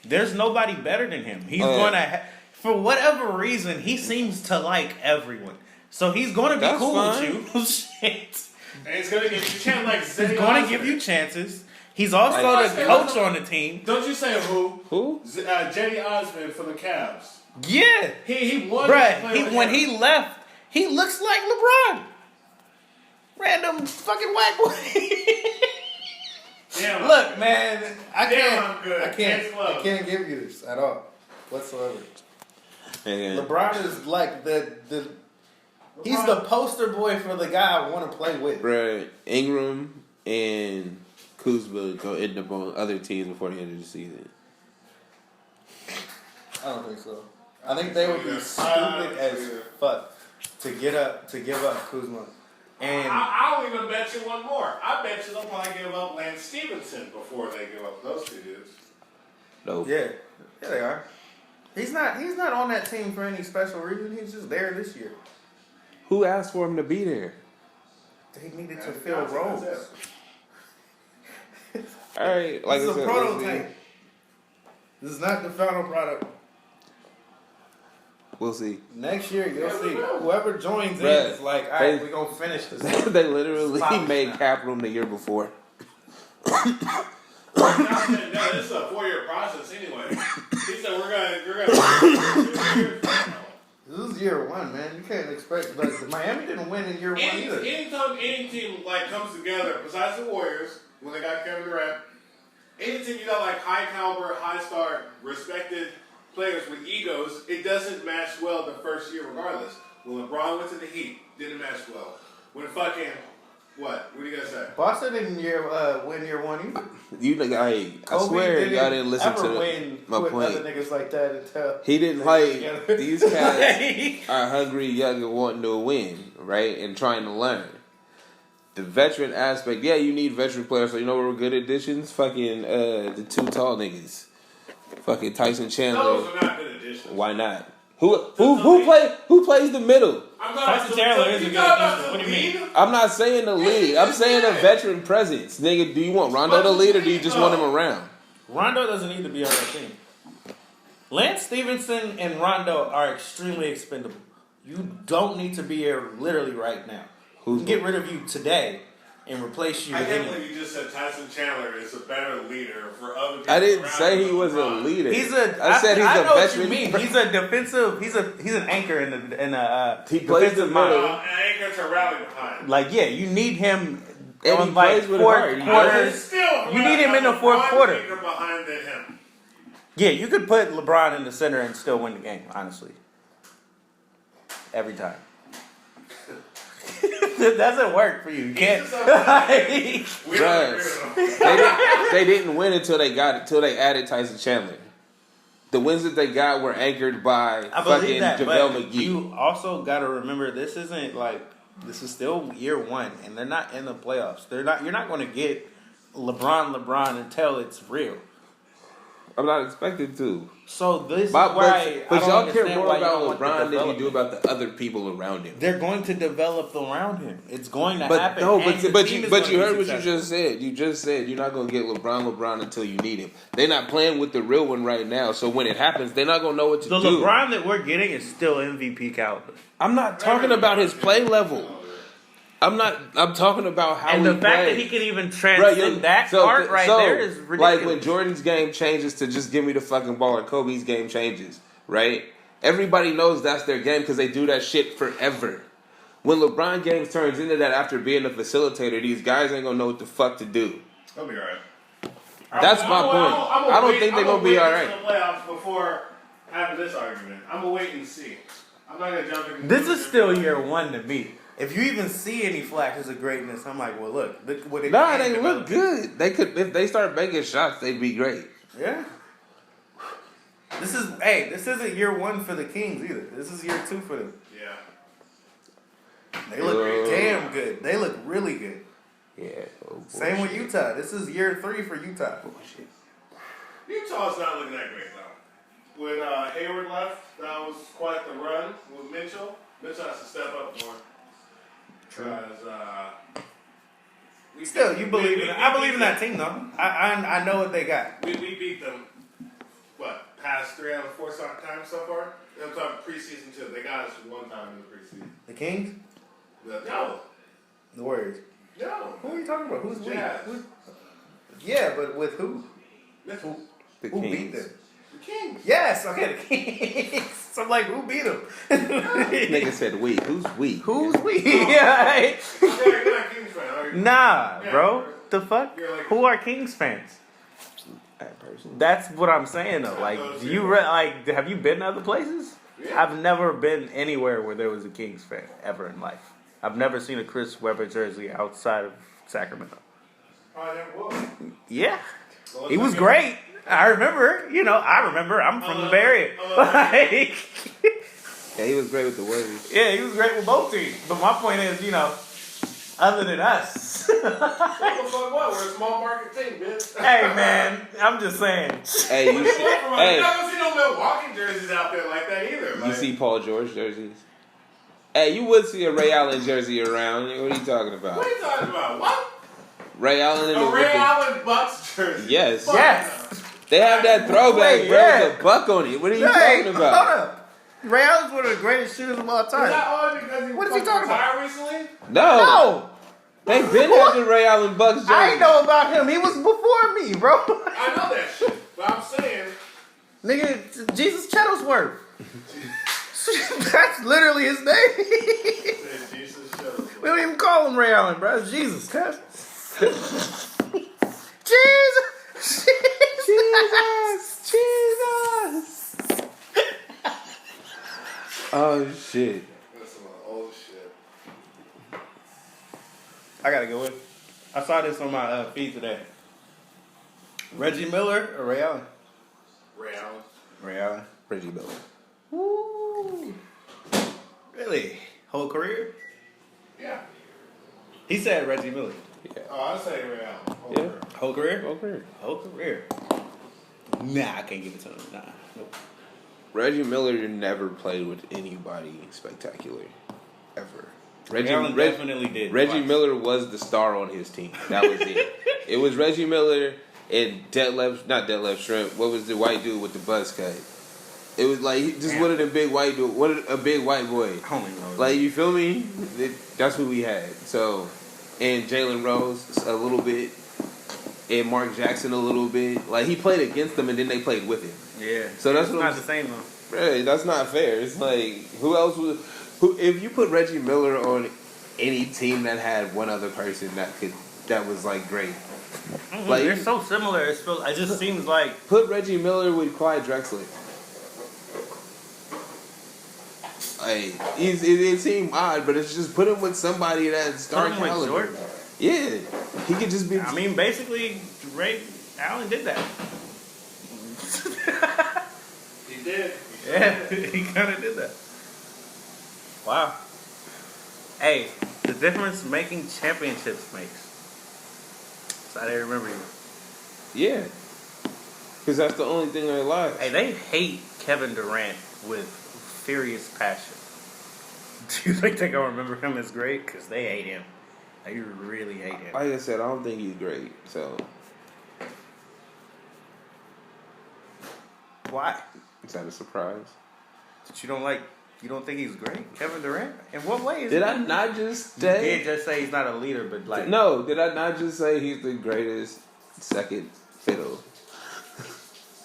There's nobody better than him. He's Uh, going to, for whatever reason, he seems to like everyone. So he's going to be That's cool fine. with you. Shit. And it's gonna give you chance like He's going to give you chances. He's also the coach on the team. Don't you say who? Who? Jenny Osmond for the Cavs. Yeah. He won. Bruh, when he left, he looks like LeBron. Random fucking whack boy. Damn, Look, man, I Damn, I'm good. I can't give you this at all, whatsoever. Man. LeBron is like he's the poster boy for the guy I want to play with. Bruh, Ingram and Kuzma go end up on other teams before the end of the season. I don't think so. I think they would be stupid as fuck to give up Kuzma. And I'll even bet you one more. I bet you they'll probably give up Lance Stevenson before they give up those two dudes. Nope. yeah, they are. He's not on that team for any special reason. He's just there this year. Who asked for him to be there? They needed to fill roles. All right, like This I is a said, prototype. This is not the final product. we'll see. Next year, you'll see. Whoever joins in Bruh, is like, all right, we're going to finish this. They literally Stop made now. cap room the year before. No, this is a 4-year process anyway. He said we're gonna. This is year one, man. You can't expect, but Miami didn't win in year one either. Anytime any team like comes together, besides the Warriors, when they got Kevin Durant, any team you got like high caliber, high star, respected players with egos, it doesn't match well the first year regardless. When LeBron went to the Heat, didn't mesh well. When fucking what? What do you guys say? Boston didn't win year one either. You like I Kobe swear y'all didn't listen ever to win my with point. other niggas like that until He didn't they like together. these cats are hungry, young, and wanting to win, right? And trying to learn. The veteran aspect, yeah, you need veteran players. So you know what were good additions? Fucking the two tall niggas, fucking Tyson Chandler. Those are not good additions. Why not? Who plays the middle? Tyson Chandler is a good addition. What do you mean? I'm not saying the lead. I'm saying a veteran presence, nigga. Do you want Rondo to lead or do you just want him around? Rondo doesn't need to be on that team. Lance Stevenson and Rondo are extremely expendable. You don't need to be here literally right now. We can get rid of you today and replace you I with can't anyone. believe you just said Tyson Chandler is a better leader for other people. I didn't around say he him. was a leader. He's a. I said he's I a know veteran. what you mean. He's a defensive. He's an anchor in the He plays defensive the mind. middle. An anchor to rally behind. Like yeah, you need him And on he like plays with fourth heart. He quarters. Still, You need him in the fourth quarter. Behind than him. Yeah, you could put LeBron in the center and still win the game. Honestly, every time. It doesn't work for you. You can't. We don't Bruh. agree with him. They didn't win until they added Tyson Chandler. The wins that they got were anchored by I believe fucking that, JaVale but McGee. you also got to remember this is still year one, and they're not in the playoffs. You're not going to get LeBron until it's real. I'm not expected to. So this But is why. y'all care understand more why you about don't want the LeBron than you do development. about the other people around him. They're going to develop around him. It's going to But happen. no, and the but team you is but gonna you be heard what you successful. just said. You just said you're not gonna get LeBron until you need him. They're not playing with the real one right now. So when it happens, they're not gonna know what to The do. LeBron that we're getting is still MVP caliber. I'm not talking about his play level. I'm talking about how And he the fact plays. that he can even transcend that part there is ridiculous. Like when Jordan's game changes to just give me the fucking ball, or Kobe's game changes, right? Everybody knows that's their game because they do that shit forever. When LeBron James turns into that after being a facilitator, these guys ain't gonna know what the fuck to do. They'll be alright. That's my point. I don't think they're gonna be alright. I'm gonna wait until the playoffs before having this argument. I'm gonna wait and see. I'm not gonna jump in. This is still year one to me. If you even see any flashes of greatness, I'm like, well, look what it Nah, can they develop. look good. They could if they start making shots, they'd be great. Yeah. This isn't year one for the Kings either. This is year two for them. Yeah. They look damn good. They look really good. Yeah. Oh, Same with bullshit. Utah. This is year 3 for Utah. Bullshit. Utah's not looking that great though. When Hayward left, that was quite the run with Mitchell. Mitchell has to step up more. Because Still, you believe in it. I believe in that team though. I know what they got. We beat them. What? Past 3 out of 4 times so far. I'm talking preseason too. They got us one time in the preseason. The Kings? No. The Warriors. No. Who are you talking about? Who's we? Jazz. Yeah, but with who? Mitchell. The Who beat Kings. them? The Kings. Yes, okay, the Kings. So I'm like, who beat them? Nigga said we. Who's we? Who's we? Yeah. Yeah, you're not a Kings fan, are you? Nah, Yeah, bro. The fuck? you're like- Who are Kings fans? That person. That's what I'm saying though. Like, do you have you been to other places? Yeah. I've never been anywhere where there was a Kings fan ever in life. I've never seen a Chris Webber jersey outside of Sacramento. I never will. Yeah, Well, he was okay. great. I remember. I'm from the Bay Area. Like, Yeah, he was great with the Warriors. yeah, he was great with both teams. But my point is, other than us. What the fuck what? We're a small market team, bitch. Hey man, I'm just saying. Hey, you see, You're hey, not gonna see no Milwaukee jerseys out there like that either. you Like, see Paul George jerseys? Hey, you would see a Ray Allen jersey around. What are you talking about? what are you talking about? What? Ray Allen in the A Ray with the- Allen Bucks jersey. Yes. Fuck Yes. no. They have that throwback, Wait, bro. yeah. With a buck on it. What are you Hey, talking about? hold up. Ray Allen's one of the greatest shooters of all Is time. that only because he What is he fucking talking about? retired recently? No. No, They've been having Ray Allen Bucks jerseys. I ain't know about him. He was before me, bro. I know that shit, but I'm saying. Nigga, Jesus Shuttlesworth. That's literally his name. Jesus shows. We don't even call him Ray Allen, bro. It's Jesus. cuz. Jesus. Oh shit. That's I saw this on my feed today. Reggie Miller or Ray Allen? Ray Allen. Ray Allen. Reggie Miller. Woo. Really? Whole career? Yeah. He said Reggie Miller. Yeah. Oh, I say Ray Allen. Yeah. Whole career? Okay. Whole career. Nah, I can't give it to him. Nah. Nope. Reggie Miller never played with anybody spectacular, ever. Ray Allen definitely did. Reggie twice. Miller was the star on his team. That was it. It was Reggie Miller and not Detlef Shrimp. What was the white dude with the buzz cut? It was like just one of them big white dude, a big white boy. I don't even know. Like, you feel me? That's who we had. So, and Jalen Rose a little bit, and Mark Jackson a little bit. Like, he played against them, and then they played with him. Yeah. So that's it's what not I'm, the same though. Right, that's not fair. It's like, who else was? Who? If you put Reggie Miller on any team that had one other person that was like great, like They're so similar. It just seems like put Reggie Miller with Clyde Drexler. Like, it seemed odd, but it's just put him with somebody that's star Put him with caliber. Jordan? Yeah, he could just be. I mean, basically, Ray Allen did that. He did. Yeah, he kind of did that. Wow. Hey, the difference making championships makes. That's how they remember you. Yeah, because that's the only thing they like. Hey, they hate Kevin Durant with furious passion. Do you think they're going to remember him as great? Because they hate him. They really hate him. Like I said, I don't think he's great. So Why? is that a surprise? But you don't think he's great? Kevin Durant? In what way? Did I not just You say? did just say he's not a leader, but like... No, did I not just say he's the greatest second fiddle?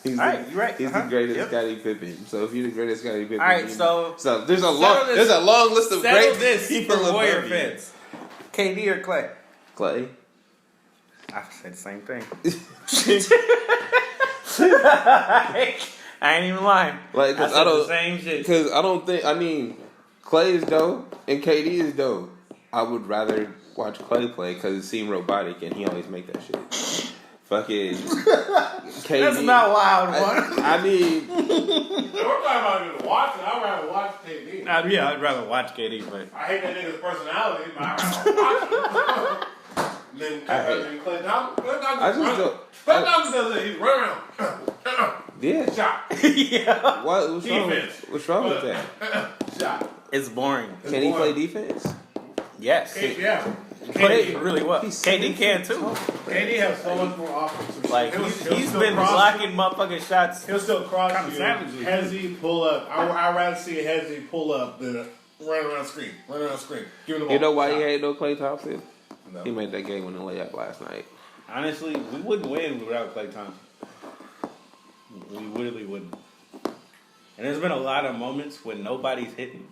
He's Alright, you're right. He's the greatest Scottie Pippen. So if you're the greatest Scottie Pippen, Alright, so there's a long list of settle great this people for Warrior above you. fans. KD or Clay? Clay. I said the same thing. I ain't even lying. Like, I cause said I don't, the same shit. Because I don't think. I mean, Clay is dope and KD is dope. I would rather watch Clay play because it seemed robotic and he always make that shit. Fucking KD. That's not wild, one. I mean, We're talking about just watching. I'd rather watch KD. Yeah, I'd rather watch KD, but I hate that nigga's personality, but I'd rather watch him. Then Clay Thompson. I just don't. Clay Thompson does it. He's running around. Yeah. Shot. yeah, What's wrong with that? Shot. it's boring. Can he play defense? Yes, Yeah. KD really well. He's KD can too. KD has so much more offensive. Like He'll he's still been cross blocking motherfucking shots. He'll still cross Kinda you. savagely. Hezzy pull up. I'd rather see a Hezzy pull up than a run around screen. Run around screen. Give him the ball. You know why he Shot. had no Klay Thompson? No. He made that game winning layup last night. Honestly, we wouldn't win without Klay Thompson. We really wouldn't. And there's been a lot of moments when nobody's hitting,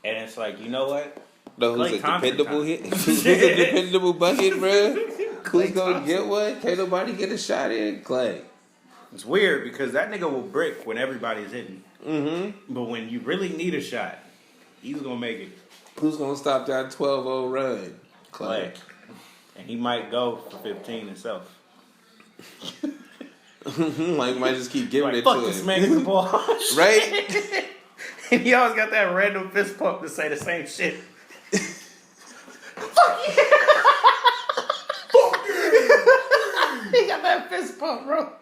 and it's like, you know what? No, who's Klay a Thompson dependable time. hit? Who's a dependable bucket, bro? Who's Klay gonna Thompson. get one? Can't nobody get a shot in? Clay. It's weird because that nigga will brick when everybody's hitting. Mm-hmm. But when you really need a shot, he's gonna make it. Who's gonna stop that 12-0 run? Clay. And he might go for 15 himself. Like, might just keep giving Like, it fuck to this him. man, get the ball. Right? And he always got that random fist pump to say the same shit. Fuck yeah! He got that fist pump, bro.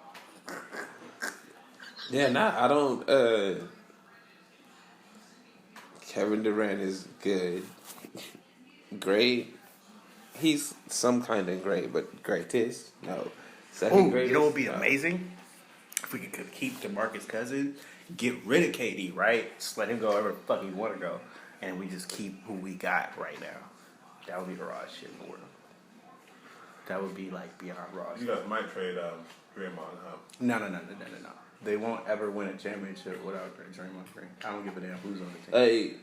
Yeah, I don't. Kevin Durant is good. Great. He's some kind of great, but greatest? No. Second greatest? You know what would be No. amazing? If we could keep DeMarcus Cousins, get rid of KD, right? Just let him go wherever the fuck he want to go. And we just keep who we got right now. That would be the rawest shit in the world. That would be like beyond raw You shit. guys might trade Draymond, huh? No. They won't ever win a championship without Draymond Green. I don't give a damn who's on the team.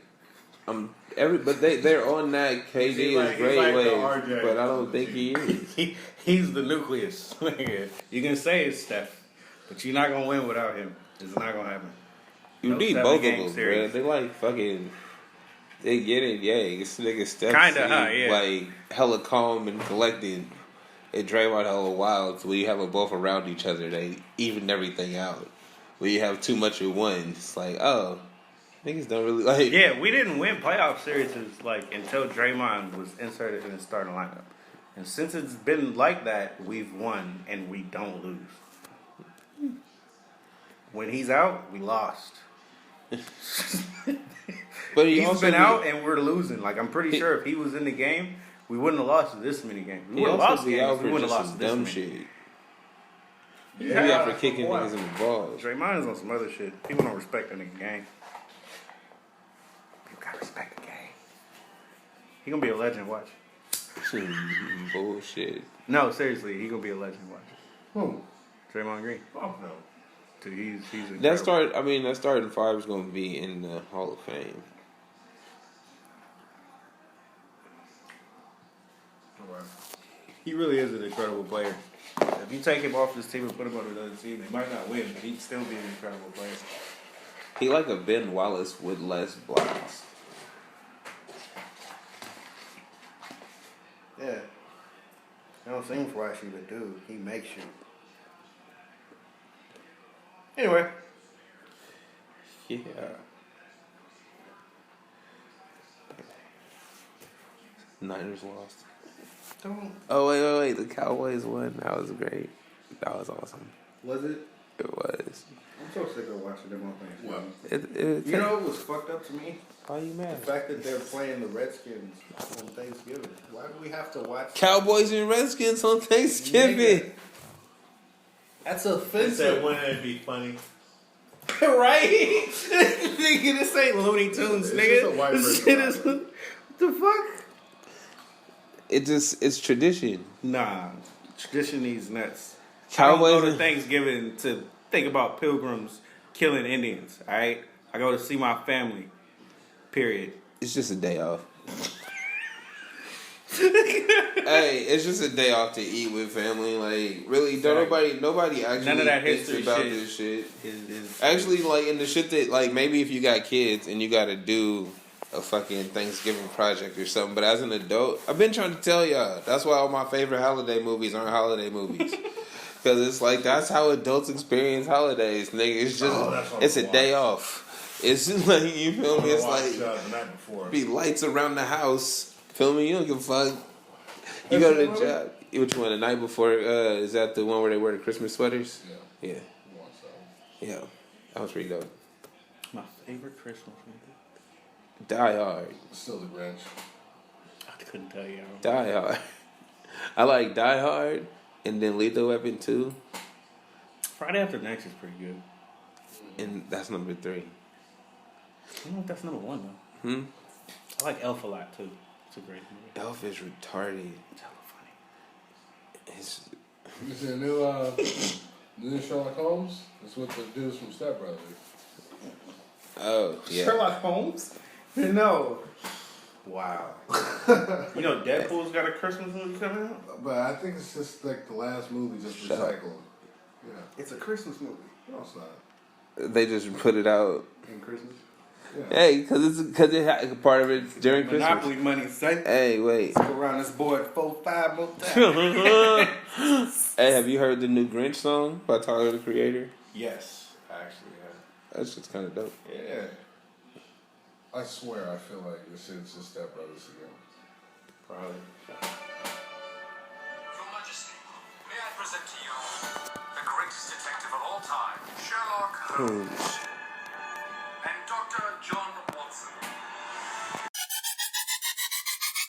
Hey, but they're on that KD He's is like great the way, RJ but I don't think he is. He's the nucleus. You can say it's Steph, but you're not gonna win without him. It's not gonna happen. You No need 7 both of game them, series. bro. They like fucking. They get it, yeah. This nigga Steph Kinda, seem huh, yeah. like hella calm and collected. and Draymond hella wild. So when you have them both around each other, they even everything out. When you have too much of one, it's like, oh, niggas don't really like. Yeah, we didn't win playoff series like until Draymond was inserted in the starting lineup. And since it's been like that, we've won and we don't lose. When he's out, we lost. But He's been out and we're losing. Like, I'm pretty sure if he was in the game, we wouldn't have lost this many games. We would have lost games. We wouldn't have lost this dumb many. shit. Yeah, He out for kicking niggas in the balls. Draymond is on some other shit. People don't respect the nigga game. You gotta respect the game. He gonna be a legend, watch. Bullshit. No, seriously, he gonna be a legend, watch. Who? Draymond Green. Fuck no. Dude, he's incredible. That starting five is gonna be in the Hall of Fame. Alright. He really is an incredible player. If you take him off this team and put him on another team, they might not win, but he'd still be an incredible player. He like a Ben Wallace with less blocks. Yeah. I don't seem flashy, but dude, he makes you. Anyway. Yeah. Niners lost. Don't. Oh wait! The Cowboys won. That was great. That was awesome. Was it? It was. I'm so sick of watching them on Thanksgiving. It You know what was fucked up to me? Why you The mad? fact that they're playing the Redskins on Thanksgiving. Why do we have to watch? Cowboys and Redskins on Thanksgiving. Nigga. That's offensive. wouldn't it be funny? Right? Nigga, this ain't Looney Tunes, It's nigga. just a white This person shit is. problem. What the fuck? It's tradition. Nah. Tradition needs nuts. Cowboys I don't go to and- Thanksgiving to think about pilgrims killing Indians, alright? I go to see my family. Period. It's just a day off. Hey, it's just a day off to eat with family. Like, really, don't nobody actually None of that thinks history about shit this shit. Is Actually, like, in the shit that, like, maybe if you got kids and you gotta do a fucking Thanksgiving project or something, but as an adult, I've been trying to tell y'all, that's why all my favorite holiday movies aren't holiday movies. Because it's like, that's how adults experience holidays, nigga. It's just, it's a day off. It's just like, you feel me? It's like, the night before. be lights around the house. Feel me? You don't give a fuck. You go to the job. Which one? The night before? Is that the one where they wear the Christmas sweaters? Yeah. Yeah. You want some. Yeah. That was pretty dope. my favorite Christmas movie. Die Hard. Still the Grinch. I couldn't tell you. Die Hard. I like Die Hard and then Lethal Weapon 2. Friday After Next is pretty good. And that's number 3. I don't know if that's number 1 though. I like Elf a lot too. It's a great movie. Elf is retarded. It's hella funny. It's, You see the new Sherlock Holmes? It's with the dudes from Step Brothers. oh, yeah. Sherlock Holmes? No. Wow. You know Deadpool's got a Christmas movie coming out? But I think it's just like the last movie just Shut up. recycled. Yeah. It's a Christmas movie. No, it's not. They just put it out. In Christmas? Yeah. Hey, because part of it's during Christmas. Monopoly money, son. Hey, wait. Go around this board 4-5 more times. Hey, have you heard the new Grinch song by Tyler the Creator? Yes, actually, That's just kind of dope. yeah. I swear I feel like this shit's just Step Brothers again. Probably. Your Majesty, may I present to you the greatest detective of all time, Sherlock Holmes, and Dr. John